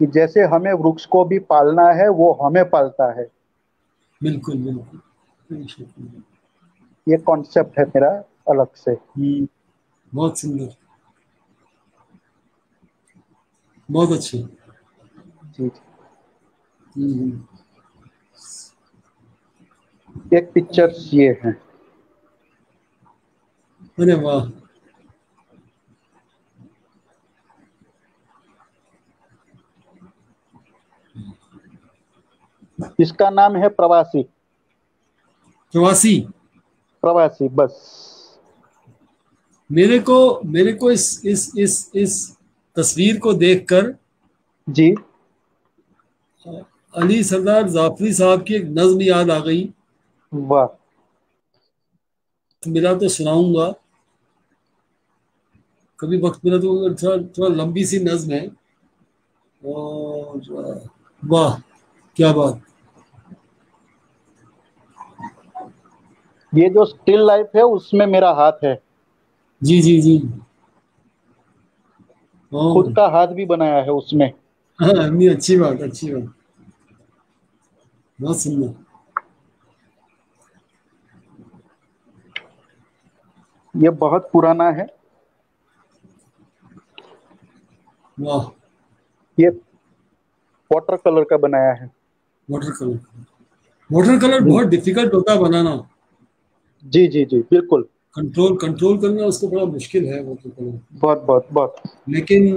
कि जैसे हमें वृक्ष को भी पालना है वो हमें पालता है। बिल्कुल बिल्कुल। ये कॉन्सेप्ट है मेरा अलग से। बहुत सुंदर, बहुत अच्छे। जी जी। हम्म, एक पिक्चर्स ये है। अरे वाह। इसका नाम है प्रवासी। प्रवासी। प्रवासी, बस। मेरे को इस तस्वीर को देखकर जी। अली सरदार जाफरी साहब की एक नज्म याद आ गई। वाह। मिला तो सुनाऊंगा, कभी वक्त मिला तो। थोड़ा थोड़ा लंबी सी नज्म है और वाह क्या बात। ये जो स्टिल लाइफ है उसमें मेरा हाथ है। जी जी जी। खुद का हाथ भी बनाया है उसमें। हाँ नहीं, अच्छी बात, अच्छी बात, बहुत सुंदर। ये बहुत पुराना है। वाह। ये वाटर कलर का बनाया है। वाटर कलर, वाटर कलर बहुत डिफिकल्ट होता है बनाना। जी जी जी, बिल्कुल। कंट्रोल करना उसको बड़ा मुश्किल है वाटर कलर। बहुत बहुत बहुत। लेकिन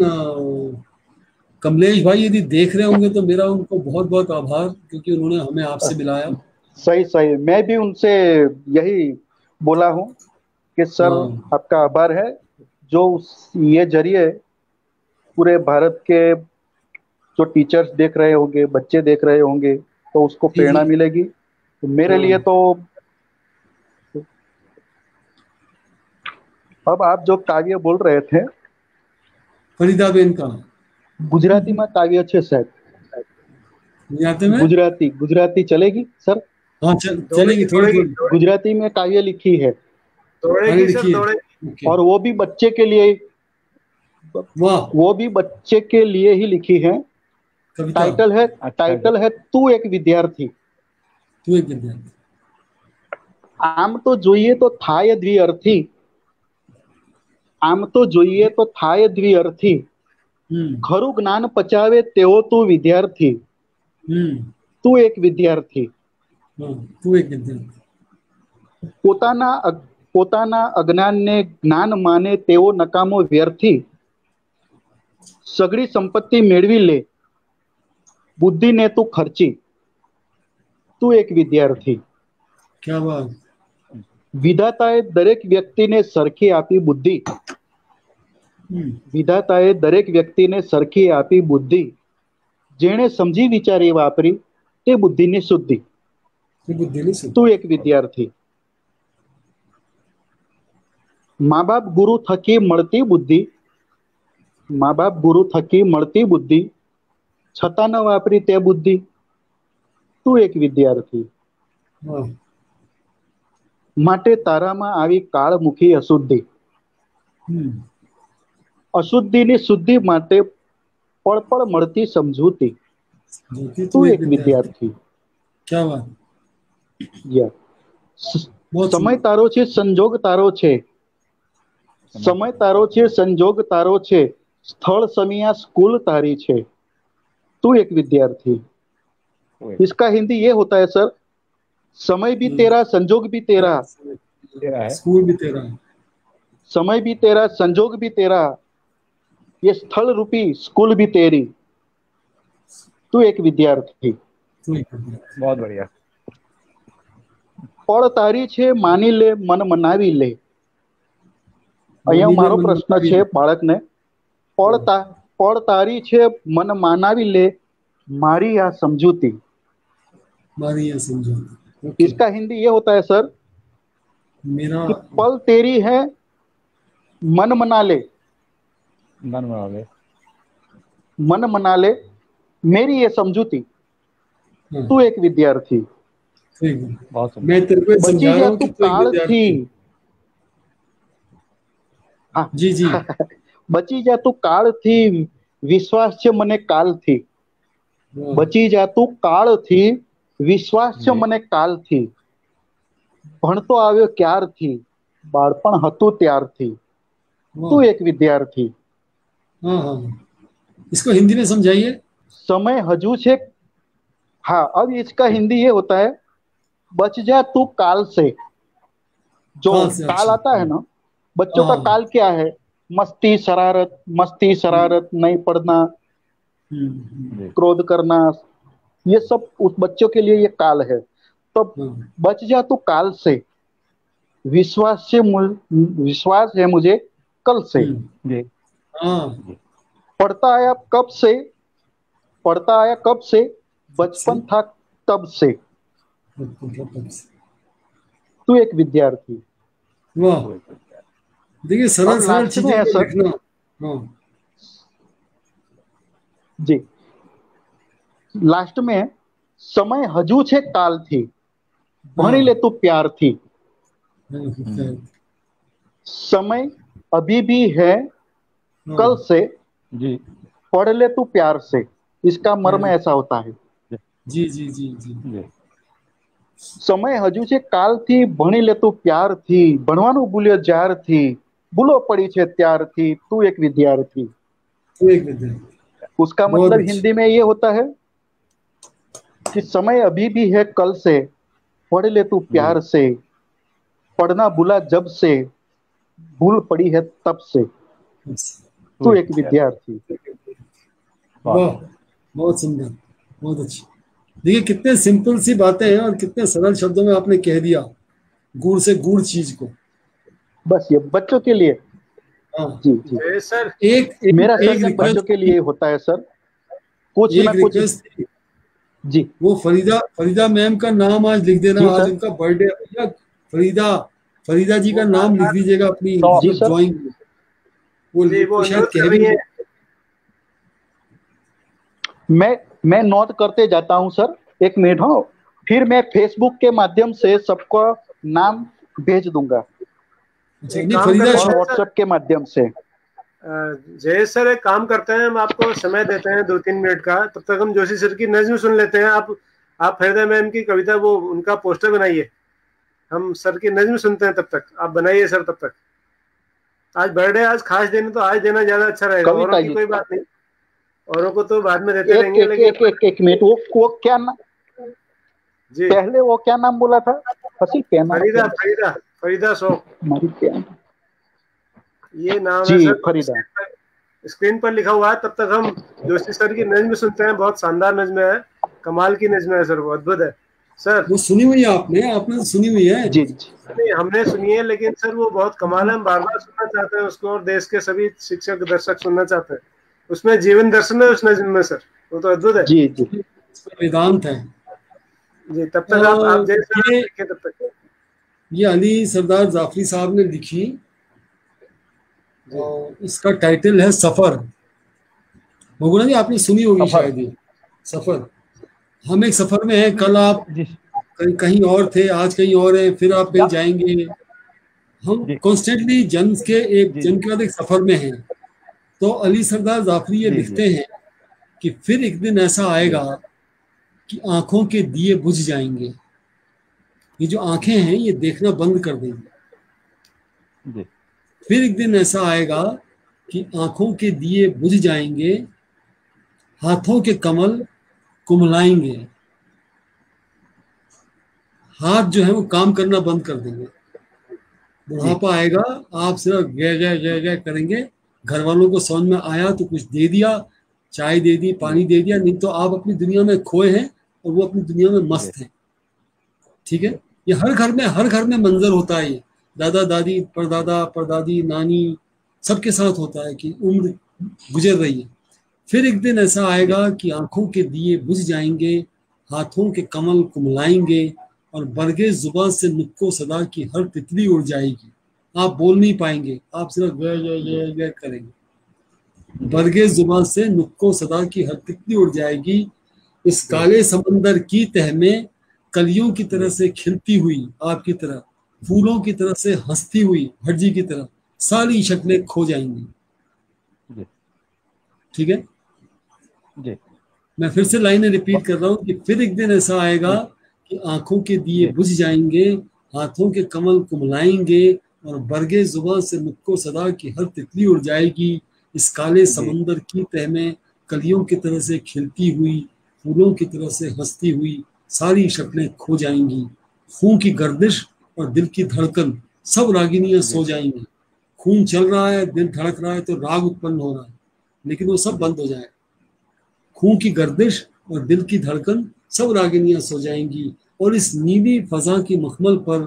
कमलेश भाई यदि देख रहे होंगे तो मेरा उनको बहुत बहुत आभार, क्योंकि उन्होंने हमें आपसे मिलाया। सही सही, मैं भी उनसे यही बोला हूँ कि सर हाँ आपका आभार है, जो ये जरिए पूरे भारत के जो टीचर्स देख रहे होंगे, बच्चे देख रहे होंगे, तो उसको जी प्रेरणा जी। मिलेगी। तो मेरे हाँ लिए तो अब आप जो काव्य बोल रहे थे, फरीदाबेन का गुजराती में काव्य છે સાહેબ। नहीं आते में। गुजराती गुजराती चलेगी सर? हाँ चलेगी थोड़ी थोड़ी। गुजराती में काव्य लिखी है आगे लिखिए। ओके। और वो भी बच्चे के लिए, वाह। वो भी बच्चे के लिए ही लिखी है। कविता। टाइटल है तू एक विद्यार्थी। तू एक विद्यार्थी। આમ તો જોઈએ તો થાય દ્વિઅર્થી, આમ તો જોઈએ તો થાય દ્વિઅર્થી, ખરું જ્ઞાન પચાવે તેવો તું વિદ્યાર્થી। તું એક વિદ્યાર્થી। તું એક વિદ્યાર્થી। પોતાના અજ્ઞાનને જ્ઞાન માને તેવો નકામો વ્યર્થી, સગળી સંપત્તિ મેળવી લે બુદ્ધિને તું ખર્ચી। તું એક વિદ્યાર્થી। क्या बात। વિધાતાએ દરેક વ્યક્તિને સરખી આપી બુદ્ધિ, વિધાતાએ દરેક વ્યક્તિને સરખી આપી બુદ્ધિ, જેણે સમજી વિચારી વાપરી તે બુદ્ધિની શુદ્ધિ। તું એક વિદ્યાર્થી। મા બાપ ગુરુ થકી મળતી બુદ્ધિ, મા બાપ ગુરુ થકી મળતી બુદ્ધિ, છતાં ન વાપરી તે બુદ્ધિ। તું એક વિદ્યાર્થી। માટે તારામાં આવી કાળમુખી અશુદ્ધિ, અશુદ્ધિની શુદ્ધિ માટે પળ પળ મળતી સમજૂતી। તું એક વિદ્યાર્થી। क्या बात। સમય તારો છે, સંજોગ તારો છે, समय तारो छे, संजोग तारो छे, स्थल समिया स्कूल तारी छे। तू एक विद्यार्थी। इसका हिंदी ये होता है सर, समय भी तेरा, संजोग भी तेरा, स्कूल भी तेरा, समय भी तेरा, संजोग भी तेरा, ये स्थल रूपी स्कूल भी तेरी। तू एक विद्यार्थी। बहुत बढ़िया। पढ़ तारी छे, मानी ले, मन मनावी ले। અહીંયા મારો પ્રશ્ન છે બાળકને, પળ તારી છે, મન માનાવી ले, मारी या समझूती। मारी या समझूती। इसका हिंदी ये होता है सर, मेरा कि पल तेरी है, मन मना ले, मन मना ले, मेरी ये समझूती। तू एक विद्यार्थी। मैं तेरे को बची समझा रहा जा हूँ तू कि तू एक काल विद्यार्थी। थी। जी जी। बची जा तू काल थी, विश्वास छे मने काल थी। बची जा तू काल थी, विश्वास छे मने काल थी। भणतो આવ્યો ક્યારથી, બાળપણ હતું ત્યારથી। तू एक विद्यार्थी। हाँ हाँ, इसको हिंदी में समझाइए। समय हजू छे। हाँ, अब इसका हिंदी ये होता है, बच जा तू काल से। जो काल आता है ना, बच्चों का काल क्या है? मस्ती शरारत, नहीं पढ़ना, क्रोध करना, ये सब उस बच्चों के लिए ये काल है। तो बच जा तू काल से, विश्वास है मुझे कल से। जी पढ़ता आया कब से, बचपन था तब से, तू एक विद्यार्थी। वाह, देखिए सरल सरल चीजें को लिखना। जी लास्ट में, समय हजू छे काल थी, भणी ले तू प्यार थी। समय अभी भी है कल से, जी पढ़ ले तू प्यार से। इसका मर्म ऐसा होता है। जी जी जी जी। समय हजू छे काल थी, भणी ले तू प्यार थी, भणवानुं भूल्यो ज्यार थी, भूलो पड़ी छे त्यार थी, तू एक विद्यार्थी। उसका मतलब हिंदी में ये होता है कि समय अभी भी है कल से, पढ़ ले तू प्यार से, पढ़ना भूला जब से, भूल पड़ी है तब से, तू एक विद्यार्थी। वाह, बहुत सुंदर, बहुत अच्छी। देखिए कितने सिंपल सी बातें हैं और कितने सरल शब्दों में आपने कह दिया गुड़ से गुड़ चीज को। बस ये बच्चों के लिए। जी जी सर, एक मेरा एक बच्चों के लिए होता है सर। कुछ ना कुछ जी। वो फरीदा मैम का नाम आज लिख देना, आज उनका बर्थडे है भैया। फरीदा जी का नाम लिख दीजिएगा अपनी ड्राइंग में। वो शायद कह भी है। मैं नोट करते जाता हूं सर, एक मिनट हो, फिर मैं फेसबुक के माध्यम से सबको नाम भेज दूंगा, व्हाट्सएप के माध्यम से। जय सर एक काम करते हैं, हम आपको समय देते हैं 2-3 मिनट का, तब तक हम जोशी सर की नज्म सुन लेते हैं। आप फरीदा मैम की कविता, वो उनका पोस्टर बनाइए, हम सर की नज्म सुनते हैं। तब तक आप बनाइए सर। तब तक आज बर्थडे, आज खास दिन, तो आज देना ज्यादा अच्छा रहेगा। औरों की कोई बात नहीं, औरों को तो बाद में देते रहेंगे। लेकिन एक मिनट, वो क्या नाम जी, पहले वो क्या नाम बोला था? फरीदा शौक, ये नाम जी, है सर। फरीदा स्क्रीन पर लिखा हुआ है। तब तक हम जोशी सर की नज्म सुनते हैं। बहुत शानदार नज्म है, कमाल की नज्म है सर, वो अद्भुत है सर। वो सुनी हुई है आपने सुनी हुई है? जी नहीं, हमने सुनी है, लेकिन सर वो बहुत कमाल है। हम बार बार सुनना चाहते हैं उसको, और देश के सभी शिक्षक दर्शक सुनना चाहते हैं। उसमें जीवन दर्शन है उस नज्म में सर, वो तो अद्भुत है। जी जी, वेदांत है जी। तब तक आप जैसे तब तक ये अली सरदार जाफरी साहब ने लिखी, और इसका टाइटल है सफर। मगुना जी आपने सुनी होगी शायद ये सफर। हम एक सफर में हैं, कल आप कहीं और थे, आज कहीं और है, फिर आप कहीं जाएंगे। हम कॉन्स्टेंटली जन्म के बाद एक सफर में हैं। तो अली सरदार जाफरी ये लिखते हैं कि फिर एक दिन ऐसा आएगा कि आंखों के दिए बुझ जाएंगे। ये जो आंखें हैं ये देखना बंद कर देंगी। फिर एक दिन ऐसा आएगा कि आंखों के दिए बुझ जाएंगे, हाथों के कमल कुमलाएंगे। हाथ जो है वो काम करना बंद कर देंगे। बुढ़ापा आएगा, आप सिर्फ गे करेंगे। घर वालों को समझ में आया तो कुछ दे दिया, चाय दे दी, पानी दे दिया, नहीं तो आप अपनी दुनिया में खोए हैं और वो अपनी दुनिया में मस्त हैं। ठीक है, ये हर घर में मंजर होता है। ये दादा दादी, परदादा परदादी, नानी, सबके साथ होता है कि उम्र गुजर रही है। फिर एक दिन ऐसा आएगा कि आंखों के दिए बुझ जाएंगे, हाथों के कमल कुमलाएंगे, और बरगे जुबान से नुक्को सदा की हर तितली उड़ जाएगी। आप बोल नहीं पाएंगे, आप सिर्फ ग करेंगे। बरगे जुबान से नुक्को सदा की हर तितली उड़ जाएगी। इस काले समंदर की तह में कलियों की तरह से खिलती हुई, आपकी तरह फूलों की तरह से हंसती हुई हरजी की तरह सारी शक्लें खो जाएंगी। ठीक है जी, मैं फिर से लाइनें रिपीट कर रहा हूं कि फिर एक दिन ऐसा आएगा कि आंखों के दिए बुझ जाएंगे, हाथों के कमल कुमलाएंगे, और बरगे जुबान से मुक्को सदा की हर तितली उड़ जाएगी। इस काले समंदर की तह में कलियों की तरह से खिलती हुई, फूलों की तरह से हंसती हुई सारी शक्लें खो जाएंगी। खून की गर्दिश और दिल की धड़कन सब रागिनियां सो जाएंगी। खून चल रहा है, दिल धड़क रहा है, तो राग उत्पन्न हो रहा है, लेकिन वो सब बंद हो जाएगा। खून की गर्दिश और दिल की धड़कन सब रागिनियां सो जाएंगी, और इस नीली फजा की मखमल पर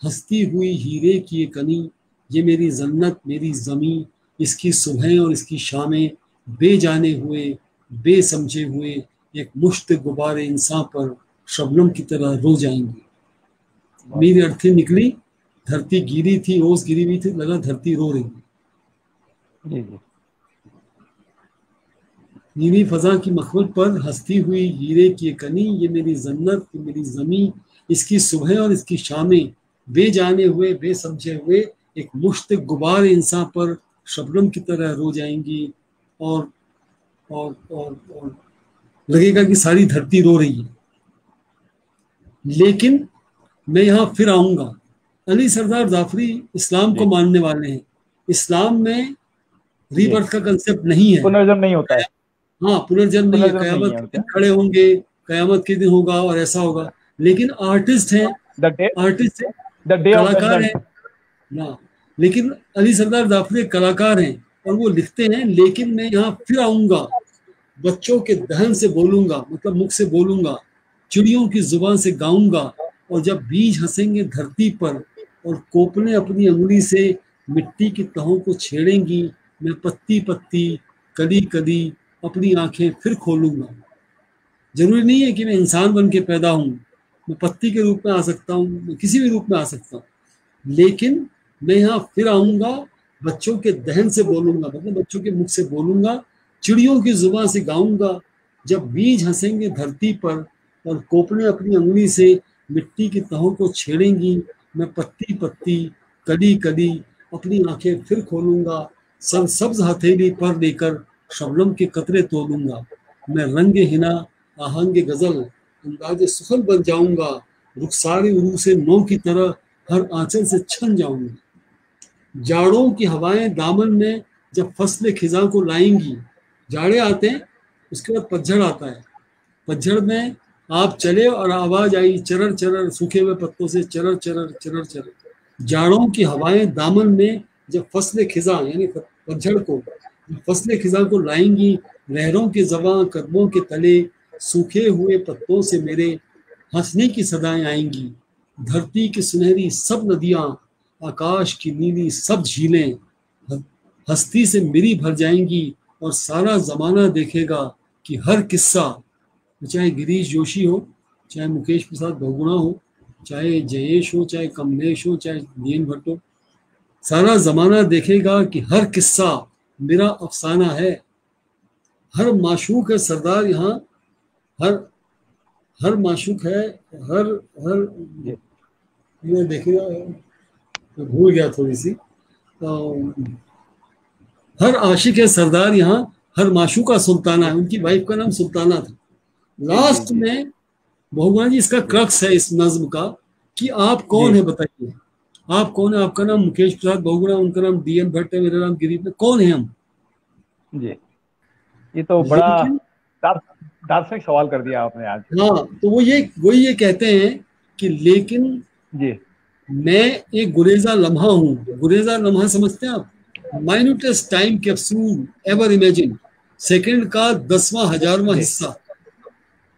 हंसती हुई हीरे की ये कनी, ये मेरी जन्नत मेरी ज़मी, इसकी सुबह और इसकी शामें बेजाने हुए बेसमझे हुए एक मुश्त गुबारे इंसान पर शबनम की तरह रो जाएंगी। मेरी अर्थी निकली, धरती गिरी थी, ओस गिरी हुई थी, लगा धरती रो रही। जी जी। नीली फजा की मखमल पर हंसती हुई हीरे की कनी, ये मेरी जन्नत ये मेरी जमी, इसकी सुबह और इसकी शामें बेजाने हुए बेसमझे हुए एक मुश्त गुबार इंसान पर शबनम की तरह रो जाएंगी। और और लगेगा कि सारी धरती रो रही है। लेकिन मैं यहाँ फिर आऊंगा। अली सरदार जाफरी इस्लाम को मानने वाले हैं। इस्लाम में रीबर्थ का कंसेप्ट नहीं है, पुनर्जन्म नहीं होता है। हाँ, पुनर्जन्म नहीं है। कयामत के दिन खड़े होंगे, कयामत के दिन होगा और ऐसा होगा। लेकिन आर्टिस्ट हैं, आर्टिस्ट कलाकार हैं ना। लेकिन अली सरदार जाफरी कलाकार हैं और वो लिखते हैं, लेकिन मैं यहाँ फिर आऊंगा, बच्चों के दहन से बोलूंगा, मतलब मुख से बोलूंगा, चिड़ियों की जुबान से गाऊंगा, और जब बीज हंसेंगे धरती पर और कोपलें अपनी अंगुली से मिट्टी की तहों को छेड़ेंगी, मैं पत्ती पत्ती कली कली अपनी आंखें फिर खोलूंगा। जरूरी नहीं है कि मैं इंसान बन के पैदा हूँ, मैं पत्ती के रूप में आ सकता हूँ, मैं किसी भी रूप में आ सकता हूँ, लेकिन मैं यहाँ फिर आऊंगा, बच्चों के दहन से बोलूंगा, मतलब बच्चों के मुख से बोलूंगा, चिड़ियों की जुबान से गाऊंगा, जब बीज हंसेंगे धरती पर और कोपलें अपनी अंगुली से मिट्टी की तहों को छेड़ेंगी, मैं पत्ती पत्ती कली कली अपनी आंखें फिर खोलूंगा, सब्ज हथेली पर लेकर शबनम के कतरे तोलूंगा, मैं रंगे हिना आहंगे गजल अंदाजे सुखल बन जाऊंगा, रुखसारे उरू से नौ की तरह हर आंचल से छन जाऊंगा। जाड़ों की हवाएं दामन में जब फसलें खिजा को लाएंगी, जाड़े आते हैं उसके बाद पतझड़ आता है, पतझड़ में आप चले और आवाज आई चरर चरर, सूखे हुए पत्तों से चरर चरर चरर चरर। जाड़ों की हवाएं दामन में जब फसलें खिजा यानी पतझड़ को फसलें खिजा को लाएंगी, लहरों के जबां कदमों के तले सूखे हुए पत्तों से मेरे हंसने की सदाएं आएंगी। धरती की सुनहरी सब नदियां, आकाश की नीली सब झीलें हस्ती से मेरी भर जाएंगी, और सारा जमाना देखेगा कि हर किस्सा, चाहे गिरीश जोशी हो, चाहे मुकेश प्रसाद बहुगुणा हो, चाहे जयेश हो, चाहे कमलेश हो, चाहे नीन भट्ट हो, सारा जमाना देखेगा कि हर किस्सा मेरा अफसाना है। हर माशूक है सरदार यहाँ, हर माशूक है, हर हर ये देखिएगा, भूल गया थोड़ी सी, हर आशिक है सरदार यहाँ, हर माशूका सुल्ताना है। उनकी वाइफ का नाम सुल्ताना था। लास्ट में बहुगुणा जी इसका क्रक्स है इस नज्म का कि आप कौन है, बताइए आप कौन है। आपका नाम मुकेश प्रसाद बहुगुणा, उनका नाम डीएन भट्ट है, मेरा नाम गिरीश, कौन है हम जी? ये तो बड़ा दार्शनिक सवाल कर दिया आपने आज। हाँ, तो वो ये कहते हैं कि लेकिन जी मैं एक गुरेजा लम्हा हूँ। गुरेजा लम्हा समझते हैं आप? Minutest time capsule ever imagine, second का 10वां 1000वां हिस्सा।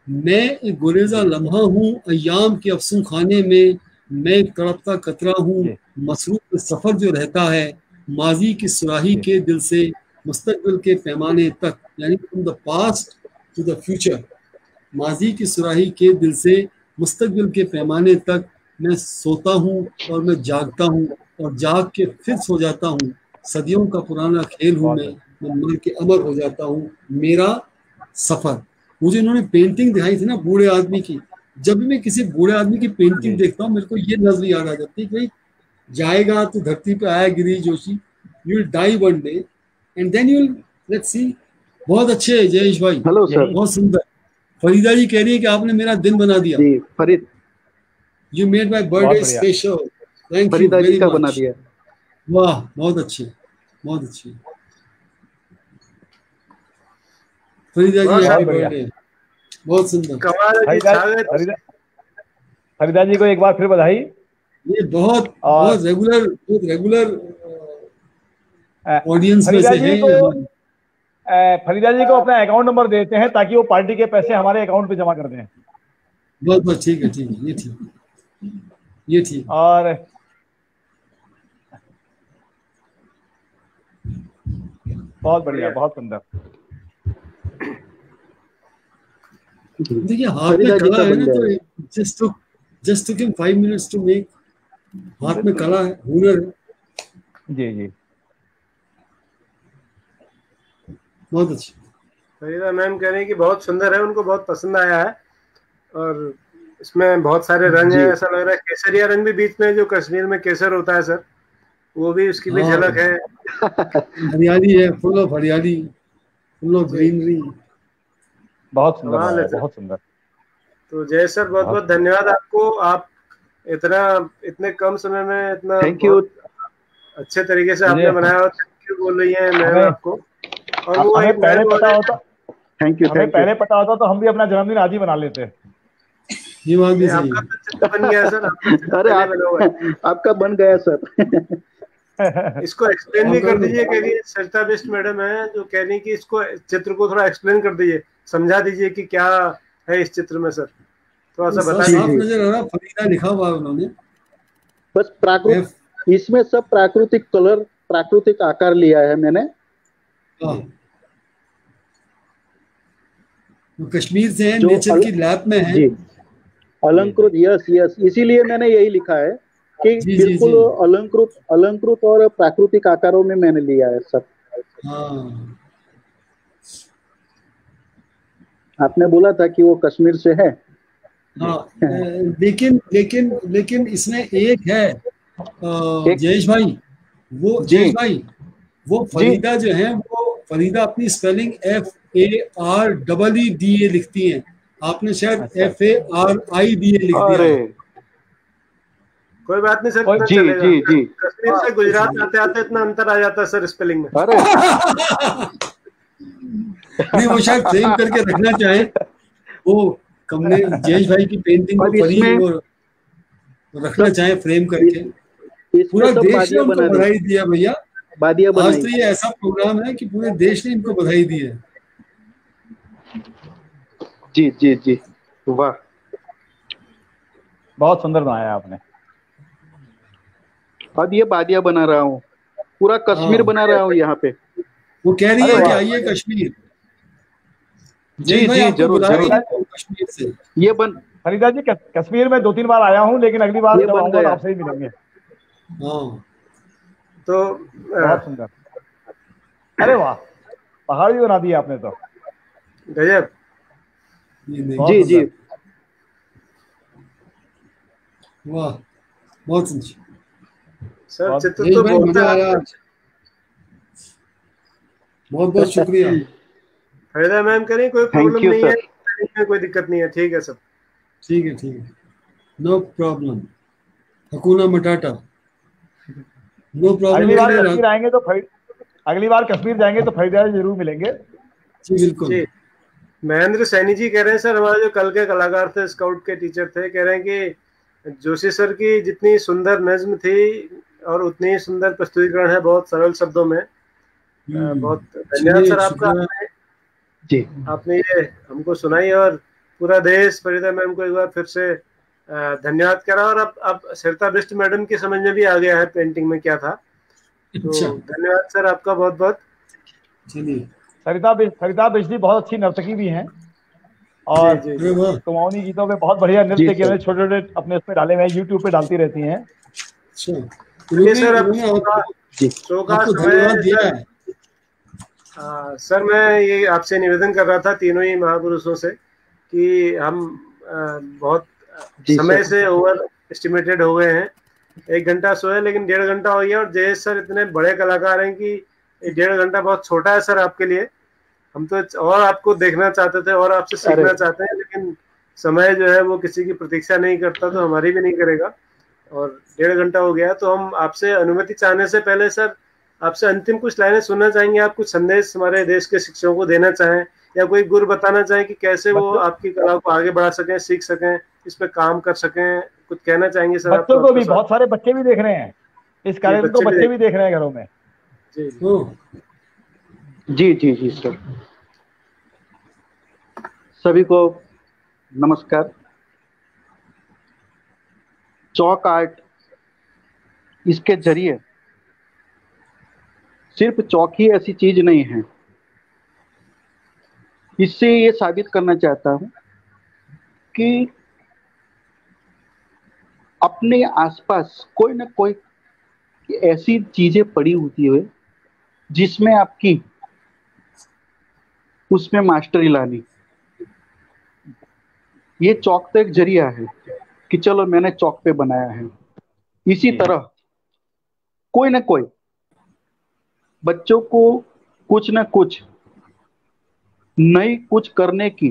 मैं एक गुरेजा लम्हा हूँ अय्याम के अफसूं खाने में, मैं एक तड़पता कतरा हूँ मसरूफ सफर जो रहता है, माजी की सुराही के दिल से मुस्तकबिल के पैमाने तक, यानी from the past to the future. माजी की सुराही के दिल से मुस्तकबिल के पैमाने तक मैं सोता हूँ और मैं जागता हूँ और जाग के फिर सो जाता हूँ। सदियों का पुराना खेल हूँ मैं मर के अमर हो जाता हूँ। मेरा सफर, मुझे इन्होंने पेंटिंग दिखाई थी ना बूढ़े आदमी की, जब भी मैं किसी बूढ़े आदमी की पेंटिंग देखता हूँ मेरे को ये नजर याद आ जाती है कि भाई जाएगा तो धरती पे आया Girish Joshi, you will die one day and then you will let's see. बहुत अच्छे है जयेश भाई, हेलो सर, बहुत सुंदर। फरीदा जी कह रही है कि आपने मेरा दिन बना दिया जी। Farid, you made my birthday special, thank you very much. बना दिया, वाह बहुत अच्छे, बहुत अच्छे। फरीदा जी हैप्पी बर्थडे, बहुत सुंदर। फरीदा जी को एक बार फिर बधाई। ये बहुत रेगुलर ऑडियंस में से है। फरीदा जी को अपना अकाउंट नंबर देते हैं ताकि वो पार्टी के पैसे हमारे अकाउंट पे जमा कर दें। बस ठीक है, ठीक है, ये ठीक, ये ठीक। और बहुत बढ़िया, बहुत सुंदर। देखिए हाथ में कला है ना, तो just took him 5 minutes to make. हाथ में कला है, हुनर है। जी जी, बहुत अच्छी। फरीदा मैम कह रही है कि बहुत सुंदर है, उनको बहुत पसंद आया है, और इसमें बहुत सारे रंग हैं। ऐसा लग रहा है केसरिया रंग भी बीच में, जो कश्मीर में केसर होता है सर, वो भी, उसकी भी झलक है। हरियाली है, फुल ऑफ हरियाली, फुल ऑफ ग्रीनरी। बहुत सुंदर, कमाल है सर। बहुत सुंदर। तो जय सर, बहुत बहुत धन्यवाद आपको। आप इतने कम समय में इतना थैंक यू, अच्छे तरीके से आपने बनाया, और थैंक यू बोल रही है मैम आपको। और वो हमें पहले पता होता, थैंक यू, हमें पहले पता होता तो हम भी अपना जन्मदिन आज ही बना लेते। ये बात भी सही आपका है। तो चित्र बन गया सर। अरे आपका बन गया सर। इसको एक्सप्लेन भी कर दीजिए। कह रही है सरिता बिष्ट मैडम है जो कह रही कि इसको, चित्र को थोड़ा एक्सप्लेन कर दीजिए, समझा दीजिए कि क्या है इस चित्र में सर, थोड़ा सा बता साफ दीजिए। नजर आ रहा, फरीदा लिखा हुआ है उन्होंने। बस इसमें सब प्राकृतिक कलर, प्राकृतिक आकार लिया है मैंने। कश्मीर से है, नेचर की लैब में है जी, अलंकृत। यस यस, इसीलिए मैंने यही लिखा है कि बिल्कुल अलंकृत और प्राकृतिक आकारों में मैंने लिया है सब। हाँ, आपने बोला था कि वो कश्मीर से है। हाँ, लेकिन इसमें एक है जयेश भाई, वो फरीदा जो है, वो फरीदा अपनी स्पेलिंग FAREEDA लिखती हैं, आपने शायद FARIDA लिख दिया है। कोई बात नहीं सर, जी जी जी, कश्मीर से गुजरात आते आते इतना अंतर आ जाता है सर स्पेलिंग में। अरे नहीं, वो शायद फ्रेम करके रखना चाहे, वो कमले जयेश भाई की पेंटिंग को फरीद वो रखना चाहे फ्रेम करके। पूरा देश ने उनको बधाई दिया भैया। आज तो ये ऐसा प्रोग्राम है कि पूरे देश ने इनको बधाई दी है। जी जी जी, वाह, बहुत सुंदर बनाया आपने। अब ये बादिया बना रहा हूँ, पूरा कश्मीर बना रहा हूँ यहाँ पे। वो कह रही है कि आइए कश्मीर। जी जी, जरूर जरूर। कश्मीर से ये फरीदा जी, कश्मीर में 2-3 बार आया हूँ, लेकिन अगली बार जब आऊंगा आपसे ही मिलेंगे। तो बहुत सुंदर। अरे वाह, पहाड़ भी बना दिया आपने तो, गजब। जी जी, वाह, बहुत अच्छी सर, चित्र तो बहुत आया। बहुत बहुत शुक्रिया। फरीदा मैम करें, कोई प्रॉब्लम नहीं है, कोई दिक्कत नहीं है, ठीक है सब, ठीक है, नो प्रॉब्लम, हकूना मटाटा, नो प्रॉब्लम। अगली बार कश्मीर आएंगे तो अगली बार कश्मीर जाएंगे तो फरीदा जरूर मिलेंगे। जी बिल्कुल। महेंद्र सैनी जी कह रहे हैं सर, हमारे जो कल के कलाकार थे, स्काउट के टीचर थे, कह रहे हैं कि जोशी सर की जितनी सुंदर नज्म थी और उतनी ही सुंदर प्रस्तुतिकरण है, बहुत सरल शब्दों में। बहुत धन्यवाद सर आपका, आपने ये हमको सुनाई, और पूरा देश फरीदा मैम को एक बार फिर से धन्यवाद करा। और अब सरिता बिष्ट मैडम की समझ में भी आ गया है पेंटिंग में क्या था। तो धन्यवाद सर आपका बहुत बहुत। सरिता बिष्ट जी बहुत अच्छी नर्तकी भी हैं, और कुमाऊनी गीतों में बहुत बढ़िया नृत्य किए, छोटे छोटे अपने उसमें डाले हुए, यूट्यूब पे डालती रहती हैं। सर मैं ये आपसे निवेदन कर रहा था तीनों ही महापुरुषों से कि हम बहुत समय से ओवर एस्टिमेटेड हो गए हैं। 1 घंटा सोए लेकिन 1.5 घंटा हो गया, और जयेश सर इतने बड़े कलाकार हैं कि 1.5 घंटा बहुत छोटा है सर आपके लिए। हम तो और आपको देखना चाहते थे और आपसे सीखना चाहते हैं, लेकिन समय जो है वो किसी की प्रतीक्षा नहीं करता, तो हमारी भी नहीं करेगा। और 1.5 घंटा हो गया, तो हम आपसे अनुमति चाहने से पहले सर आपसे अंतिम कुछ लाइनें सुनना चाहेंगे। आप कुछ संदेश हमारे देश के शिक्षकों को देना चाहें, या कोई गुर बताना चाहें कि कैसे वो आपकी कला को आगे बढ़ा सकें, सीख सकें, इस पे काम कर सकें, कुछ कहना चाहेंगे सर? बच्चों को भी, बहुत सारे बच्चे भी देख रहे हैं इस कार्यक्रम को, बच्चे भी देख रहे हैं घरों में। जी जी जी सर, सभी को नमस्कार। चौक आर्ट, इसके जरिए सिर्फ चौक ही ऐसी चीज नहीं है। इससे ये साबित करना चाहता हूं कि अपने आसपास कोई ना कोई ऐसी चीजें पड़ी होती है जिसमें आपकी उसमें मास्टरी लानी। ये चौक तो एक जरिया है कि चलो मैंने चौक पे बनाया है। इसी तरह कोई ना कोई बच्चों को कुछ ना कुछ नई कुछ करने की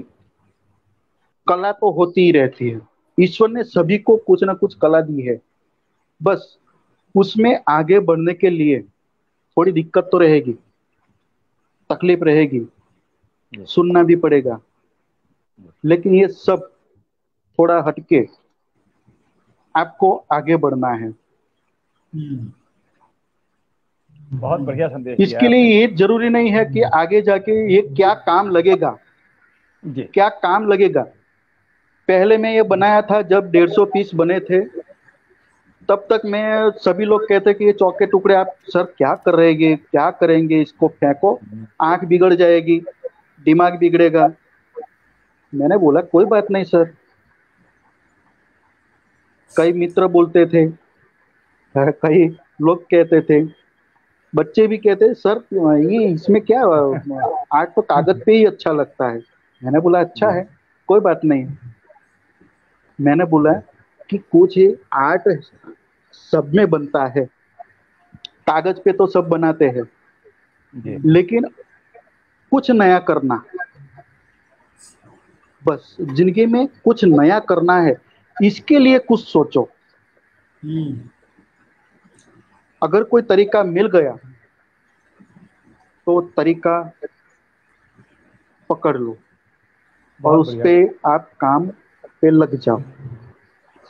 कला तो होती ही रहती है। ईश्वर ने सभी को कुछ ना कुछ कला दी है, बस उसमें आगे बढ़ने के लिए थोड़ी दिक्कत तो रहेगी, तकलीफ रहेगी, सुनना भी पड़ेगा, लेकिन ये सब थोड़ा हटके आपको आगे बढ़ना है। बहुत बढ़िया संदेश। इसके लिए ये जरूरी नहीं है कि आगे जाके ये क्या काम लगेगा जी। क्या काम लगेगा। पहले मैं ये बनाया था जब 150 पीस बने थे, तब तक मैं सभी लोग कहते कि ये चौक के टुकड़े आप सर क्या कर रहेंगे, क्या करेंगे, इसको फेंको, आंख बिगड़ जाएगी, दिमाग बिगड़ेगा। मैंने बोला कोई बात नहीं सर। कई मित्र बोलते थे, कई लोग कहते थे, बच्चे भी कहते सर ये इसमें क्या, आर्ट तो कागज पे ही अच्छा लगता है। मैंने बोला अच्छा है, कोई बात नहीं। मैंने बोला कि कुछ आर्ट सब में बनता है, कागज पे तो सब बनाते हैं, लेकिन कुछ नया करना, बस जिंदगी में कुछ नया करना है, इसके लिए कुछ सोचो। अगर कोई तरीका मिल गया तो तरीका पकड़ लो और उस पे आप काम पे लग जाओ।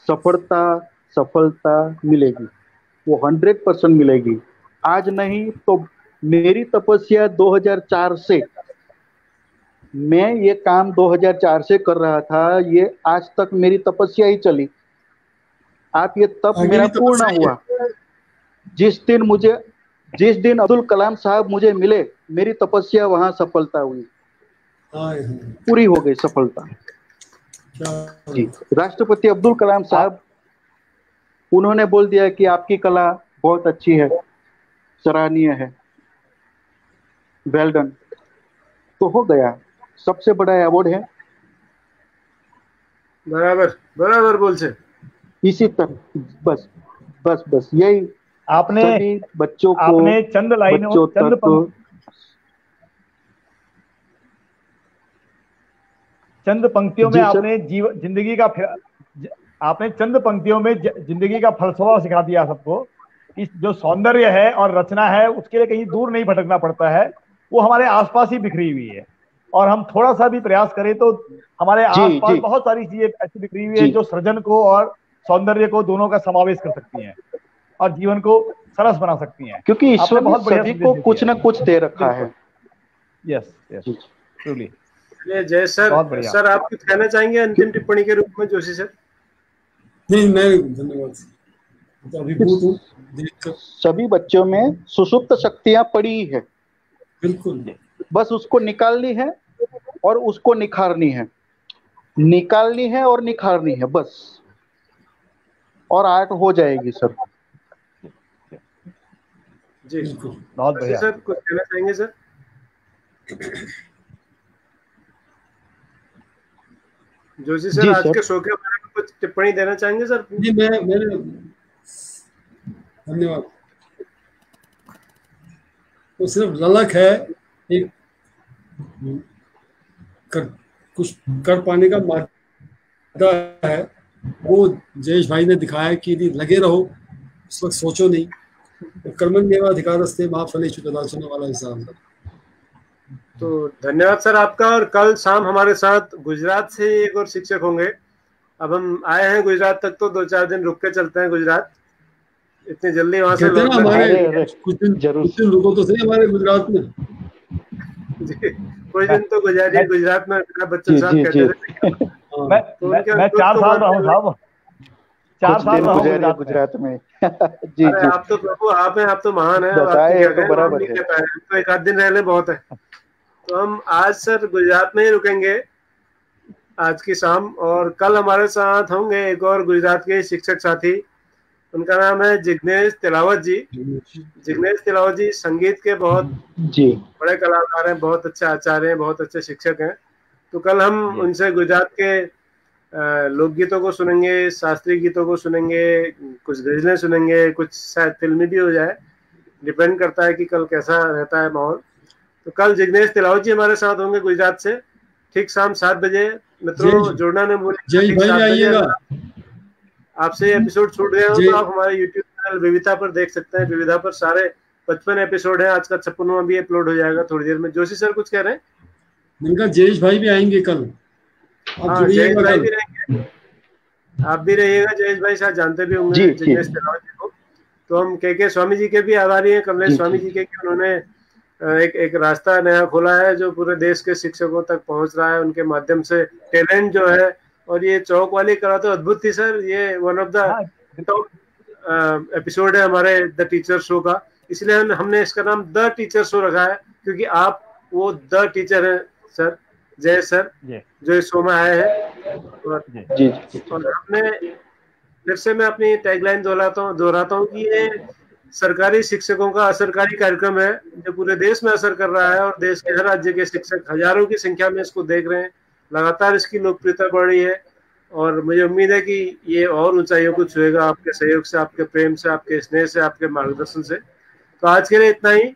सफलता मिलेगी, वो 100% मिलेगी। आज नहीं तो मेरी तपस्या 2004 से, मैं ये काम 2004 से कर रहा था, ये आज तक मेरी तपस्या ही चली। आप ये तप मेरा पूर्ण हुआ जिस दिन अब्दुल कलाम साहब मुझे मिले, मेरी तपस्या वहां सफलता हुई, पूरी हो गई सफलता जी। राष्ट्रपति अब्दुल कलाम साहब, उन्होंने बोल दिया कि आपकी कला बहुत अच्छी है, सराहनीय है, वेल डन, तो हो गया। सबसे बड़ा अवार्ड है। बराबर बोल से। इसी तरह बस यही आपने बच्चों को, आपने चंद लाइनों चंद पंक्तियों में आपने चंद पंक्तियों में जिंदगी का फलसफा सिखा दिया सबको। इस जो सौंदर्य है और रचना है उसके लिए कहीं दूर नहीं भटकना पड़ता है, वो हमारे आसपास ही बिखरी हुई है। और हम थोड़ा सा भी प्रयास करें तो हमारे आसपास बहुत सारी चीजें ऐसी बिखरी हुई है जो सृजन को और सौंदर्य को दोनों का समावेश कर सकती हैं और जीवन को सरस बना सकती हैं, क्योंकि ईश्वर ने सभी को कुछ ना कुछ दे रखा है। Yes truly. जय सर आप कुछ कहना चाहेंगे अंतिम टिप्पणी के रूप में? जोशी सर। नहीं, मैं धन्यवाद, तो अभिभूत हूँ देखकर। सभी बच्चों में सुसुप्त शक्तियां पड़ी है, बिल्कुल, बस उसको निकालनी है और उसको निखारनी है, और निखारनी है बस, और आर्ट हो जाएगी सर। जी बहुत बढ़िया सर। कुछ कहना चाहेंगे सर? जोशी सर, आज के शो के बारे में कुछ टिप्पणी देना चाहेंगे सर? जी मैंने धन्यवाद। तो सिर्फ ललक है, एक कुछ कर पाने का मादा है, वो जयेश भाई ने दिखाया कि यदि लगे रहो, उस वक्त सोचो नहीं। कर्मण्येवाधिकारस्ते मा फलेषु कदाचन वाला हिसाब। तो धन्यवाद सर आपका। और कल शाम हमारे साथ गुजरात से एक और शिक्षक होंगे। अब हम आए हैं गुजरात तक तो 2-4 दिन रुक के चलते हैं गुजरात। इतनी जल्दी वहां से हमारे कुछ दिन रुको तो सही हमारे गुजरात में। जी, कोई दिन तो गुजारिए गुजरात में। बच्चन साहब कहते थे मैं 4 साल रहा हूँ साहब, 4 साल रहा हूं गुजरात में। जी अरे जी, आप तो प्रभु, आप हैं, आप तो महान है, बताए तो बराबर है। तो एक आध दिन रहने बहुत है। तो हम आज सर गुजरात में ही रुकेंगे आज की शाम, और कल हमारे साथ होंगे एक और गुजरात के शिक्षक साथी, उनका नाम है जिग्नेश तिलावत जी। जिग्नेश तिलावत जी संगीत के बहुत जी बड़े कलाकार हैं, बहुत अच्छे आचार्य हैं, बहुत अच्छे शिक्षक हैं। तो कल हम उनसे गुजरात के लोकगीतों को सुनेंगे, शास्त्रीय गीतों को सुनेंगे, कुछ गजलें सुनेंगे, कुछ शायद फिल्मी भी हो जाए, डिपेंड करता है कि कल कैसा रहता है माहौल। तो कल जिग्नेश तिलावत जी हमारे साथ होंगे गुजरात से, ठीक शाम 7 बजे। मित्रों जुड़ना ने बोली ठीक 7 बजे। आपसे एपिसोड छूट गए हो तो आप हमारे यूट्यूब चैनल विविधा पर देख सकते हैं। विविधा पर सारे 55 एपिसोड है, आज का 56वां भी अपलोड हो जाएगा थोड़ी देर में। जोशी सर कुछ कह रहे हैं? मैंने जयेश भाई भी आएंगे कल। हाँ, जयेश भाई भी रहेंगे, आप भी रहिएगा। जयेश भाई शायद जानते भी होंगे जिग्नेश तिलावत जी को। तो हम के स्वामी जी के भी आभारी हैं, कमलेश स्वामी जी के, कि उन्होंने एक रास्ता नया खोला है जो पूरे देश के शिक्षकों तक पहुंच रहा है, उनके माध्यम से टैलेंट जो है। और ये चौक वाली कला तो अद्भुत थी सर, ये one of the top episode है हमारे द टीचर शो का। इसलिए हमने इसका नाम द टीचर शो रखा है, क्योंकि आप वो द टीचर हैं सर, जय सर, जो इस शो में आए हैं। और हमने फिर से मैं अपनी टैगलाइन दोहराता हूँ कि ये सरकारी शिक्षकों का असरकारी कार्यक्रम है जो पूरे देश में असर कर रहा है, और देश के हर राज्य के शिक्षक हजारों की संख्या में इसको देख रहे हैं। लगातार इसकी लोकप्रियता बढ़ रही है, और मुझे उम्मीद है कि ये और ऊंचाइयों को छुएगा आपके सहयोग से, आपके प्रेम से, आपके स्नेह से, आपके मार्गदर्शन से। तो आज के लिए इतना ही।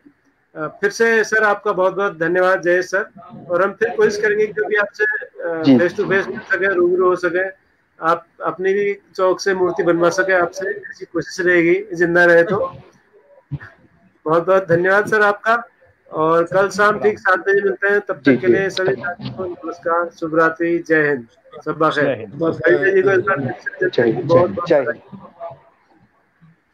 फिर से सर आपका बहुत बहुत धन्यवाद जयेश सर, और हम फिर कोशिश करेंगे कि कभी आपसे फेस टू फेस मिल सके, रूबरू हो सके, आप अपनी भी चौक से मूर्ति बनवा सके आपसे, ऐसी कोशिश रहेगी जिंदा रहे तो। बहुत बहुत धन्यवाद सर आपका, और कल शाम ठीक 7 बजे मिलते हैं। तब तक के लिए सभी साथियों को नमस्कार, शुभ रात्रि, जय हिंद, सब बाखैर। जय हिंद।